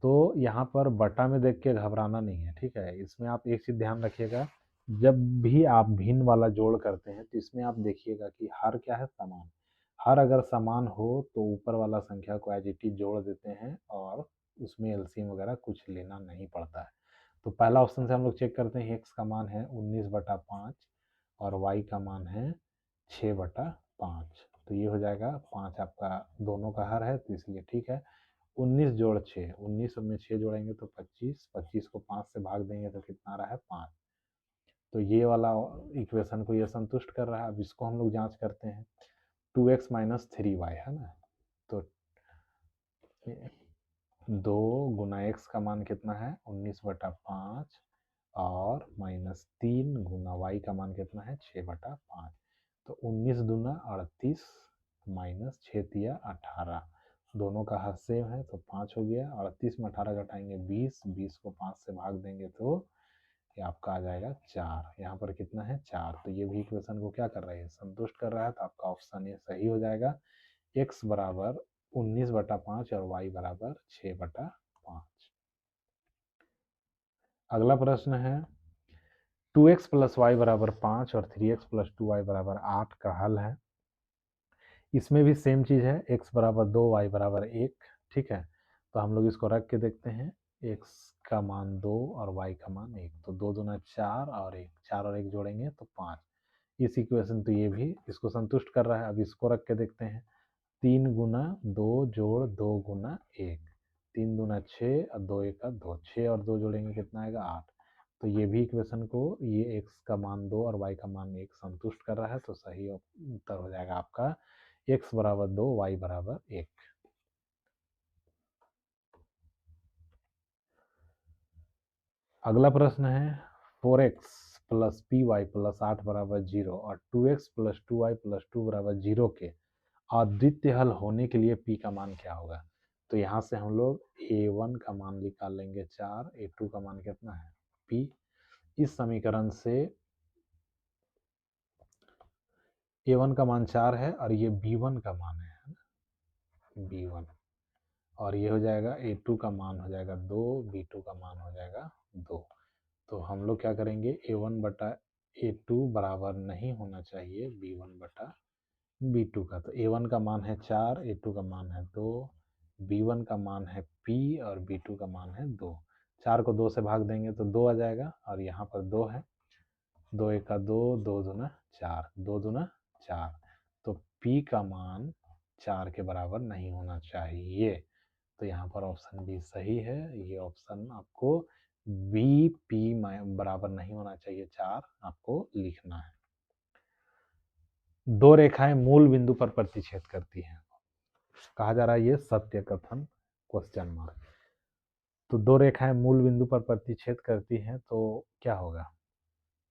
तो यहाँ पर बटा में देख के घबराना नहीं है। ठीक है, इसमें आप एक चीज़ ध्यान रखिएगा, जब भी आप भिन्न वाला जोड़ करते हैं तो इसमें आप देखिएगा कि हर क्या है समान। हर अगर समान हो तो ऊपर वाला संख्या को एज इट इज जोड़ देते हैं और उसमें एलसीएम वगैरह कुछ लेना नहीं पड़ता है। तो पहला ऑप्शन से हम लोग चेक करते हैं, एक्स का मान है 19/5 और वाई का मान है 6/5, तो ये हो जाएगा 5 आपका दोनों का हर है, तो इसलिए ठीक है। 19 जोड़ 6, 19 में 6 जोड़ेंगे तो 25, 25 को 5 से भाग देंगे तो कितना आ रहा है 5। तो ये वाला इक्वेशन को ये संतुष्ट कर रहा है। अब इसको हम लोग जांच करते हैं, 2x माइनस 3y है ना, तो 2 गुना x का मान कितना है 19/5 और माइनस 3 गुना y का मान कितना है 6/5, तो 19 दूना 38 माइनस 6 तिया 18, दोनों का हर सेम है तो 5 हो गया। 38 में 18 घटाएंगे 20, 20 को 5 से भाग देंगे तो ये आपका आ जाएगा 4। यहाँ पर कितना है 4, तो ये भी इक्वेशन को क्या कर रहा है संतुष्ट कर रहा है, तो आपका ऑप्शन ये सही हो जाएगा। x बराबर 19/5 और y बराबर 6/5। अगला प्रश्न है 2x प्लस वाई बराबर 5 और 3x प्लस 2y बराबर 8 का हल है। इसमें भी सेम चीज़ है, x बराबर 2 y बराबर 1। ठीक है, तो हम लोग इसको रख के देखते हैं, x का मान 2 और y का मान 1, तो 2 दूना 4 और 1, 4 और 1 जोड़ेंगे तो 5। इस इक्वेशन तो ये भी इसको संतुष्ट कर रहा है। अब इसको रख के देखते हैं, 3 गुना 2 जोड़ 2 गुना 1, 3 दूना 6 और 2 1 2, 6 और 2 जोड़ेंगे कितना आएगा 8। तो ये भी इक्वेशन को ये x का मान 2 और y का मान 1 संतुष्ट कर रहा है, तो सही उत्तर हो जाएगा आपका x बराबर 2 y बराबर 1। अगला प्रश्न है 4x plus P Y plus 8 बराबर 0 और 2x प्लस 2y प्लस 2 बराबर 0 के अद्वितीय हल होने के लिए p का मान क्या होगा। तो यहाँ से हम लोग a1 का मान निकाल लेंगे 4, a2 का मान कितना है p। इस समीकरण से a1 का मान 4 है और ये b1 का मान है b1, और ये हो जाएगा a2 का मान हो जाएगा 2, b2 का मान हो जाएगा 2। तो हम लोग क्या करेंगे, a1/a2 बराबर नहीं होना चाहिए b1/b2 का। तो a1 का मान है 4, a2 का मान है 2, b1 का मान है p और b2 का मान है 2। 4 को 2 से भाग देंगे तो 2 आ जाएगा और यहाँ पर 2 है, 2 1 2, 2 दूना 4, 2 दूना 4, तो p का मान 4 के बराबर नहीं होना चाहिए। तो यहाँ पर ऑप्शन बी सही है। ये ऑप्शन आपको बी पी बराबर नहीं होना चाहिए 4 आपको लिखना है। दो रेखाएं मूल बिंदु पर प्रतिच्छेद करती हैं, कहा जा रहा है ये सत्य कथन क्वेश्चन मार्क। तो दो रेखाएं मूल बिंदु पर प्रतिच्छेद करती हैं तो क्या होगा,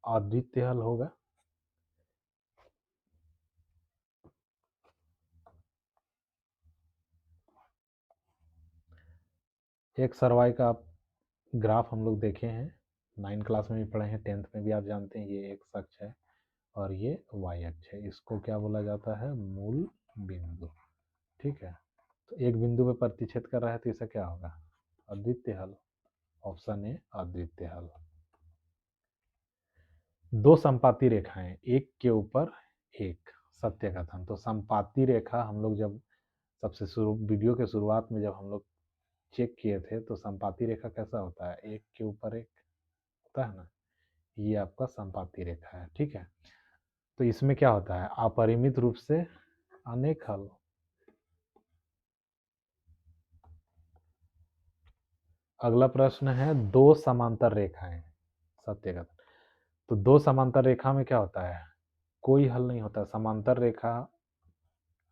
अद्वितीय हल होगा। एक सर्वाई का आप ग्राफ हम लोग देखे हैं, 9 क्लास में भी पढ़े हैं, 10th में भी आप जानते हैं, ये एक्स अक्ष है और ये वाई अक्ष है। इसको क्या बोला जाता है, मूल बिंदु। ठीक है, तो एक बिंदु पे प्रतिच्छेद कर रहा है तो इसका क्या होगा, अद्वितीय हल। ऑप्शन ए अद्वितीय हल। दो संपाती रेखाएं एक के ऊपर एक, सत्य कथन। तो संपाती रेखा हम लोग जब सबसे शुरू वीडियो के शुरुआत में जब हम लोग चेक किए थे तो संपाती रेखा कैसा होता है, एक के ऊपर एक होता है ना, ये आपका संपाती रेखा है। ठीक है, तो इसमें क्या होता है, अपरिमित रूप से अनेक हल। अगला प्रश्न है, दो समांतर रेखाएं, सत्य कथन। तो दो समांतर रेखा में क्या होता है? कोई हल नहीं होता। समांतर रेखा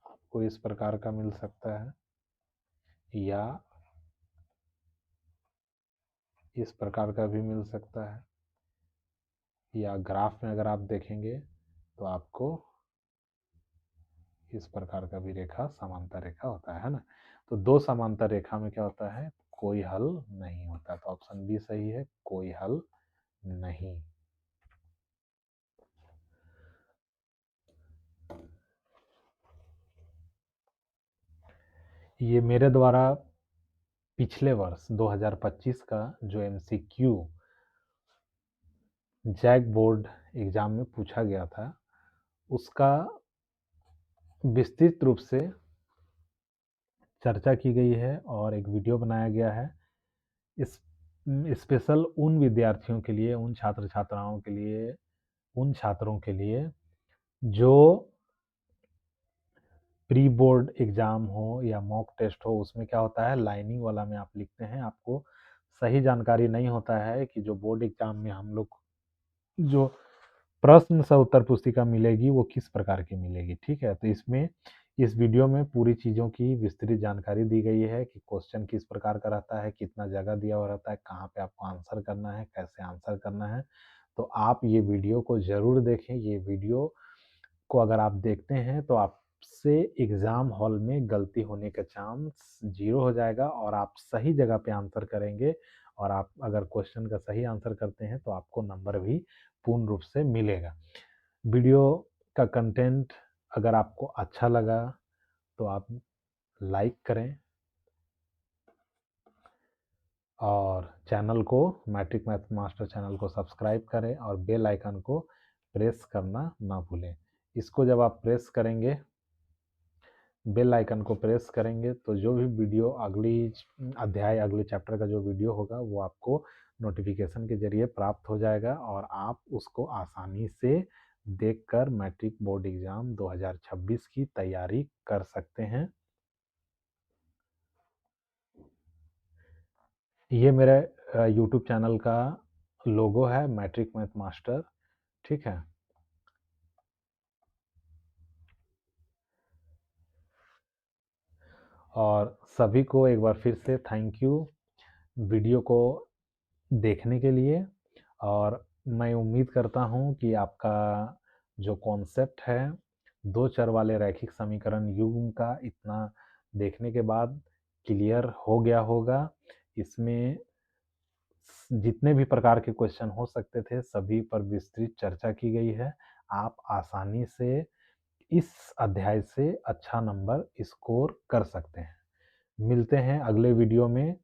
आपको इस प्रकार का मिल सकता है या इस प्रकार का भी मिल सकता है, या ग्राफ में अगर आप देखेंगे तो आपको इस प्रकार का भी रेखा समांतर रेखा होता है ना। तो दो समांतर रेखा में क्या होता है? कोई हल नहीं होता। तो ऑप्शन बी सही है, कोई हल नहीं। ये मेरे द्वारा पिछले वर्ष 2025 का जो एमसीक्यू जैक बोर्ड एग्जाम में पूछा गया था, उसका विस्तृत रूप से चर्चा की गई है और एक वीडियो बनाया गया है। इस स्पेशल उन विद्यार्थियों के लिए, उन छात्र छात्राओं के लिए, उन छात्रों के लिए जो प्री बोर्ड एग्जाम हो या मॉक टेस्ट हो, उसमें क्या होता है, लाइनिंग वाला में आप लिखते हैं, आपको सही जानकारी नहीं होता है कि जो बोर्ड एग्जाम में हम लोग जो प्रश्न सह उत्तर पुस्तिका मिलेगी वो किस प्रकार की मिलेगी। ठीक है, तो इसमें इस वीडियो में पूरी चीज़ों की विस्तृत जानकारी दी गई है कि क्वेश्चन किस प्रकार का रहता है, कितना जगह दिया हुआ रहता है, कहाँ पे आपको आंसर करना है, कैसे आंसर करना है। तो आप ये वीडियो को ज़रूर देखें। ये वीडियो को अगर आप देखते हैं तो आपसे एग्ज़ाम हॉल में गलती होने का चांस 0 हो जाएगा और आप सही जगह पे आंसर करेंगे। और आप अगर क्वेश्चन का सही आंसर करते हैं तो आपको नंबर भी पूर्ण रूप से मिलेगा। वीडियो का कंटेंट अगर आपको अच्छा लगा तो आप लाइक करें और चैनल को, मैट्रिक मैथ मास्टर चैनल को सब्सक्राइब करें और बेल आइकन को प्रेस करना ना भूलें। इसको जब आप प्रेस करेंगे, बेल आइकन को प्रेस करेंगे, तो जो भी वीडियो अगली अध्याय, अगले चैप्टर का जो वीडियो होगा वो आपको नोटिफिकेशन के जरिए प्राप्त हो जाएगा और आप उसको आसानी से देखकर मैट्रिक बोर्ड एग्जाम 2026 की तैयारी कर सकते हैं। ये मेरे यूट्यूब चैनल का लोगो है, मैट्रिक मैथ मास्टर। ठीक है, और सभी को एक बार फिर से थैंक यू वीडियो को देखने के लिए। और मैं उम्मीद करता हूँ कि आपका जो कॉन्सेप्ट है दो चर वाले रैखिक समीकरण युग्म का, इतना देखने के बाद क्लियर हो गया होगा। इसमें जितने भी प्रकार के क्वेश्चन हो सकते थे सभी पर विस्तृत चर्चा की गई है। आप आसानी से इस अध्याय से अच्छा नंबर स्कोर कर सकते हैं। मिलते हैं अगले वीडियो में।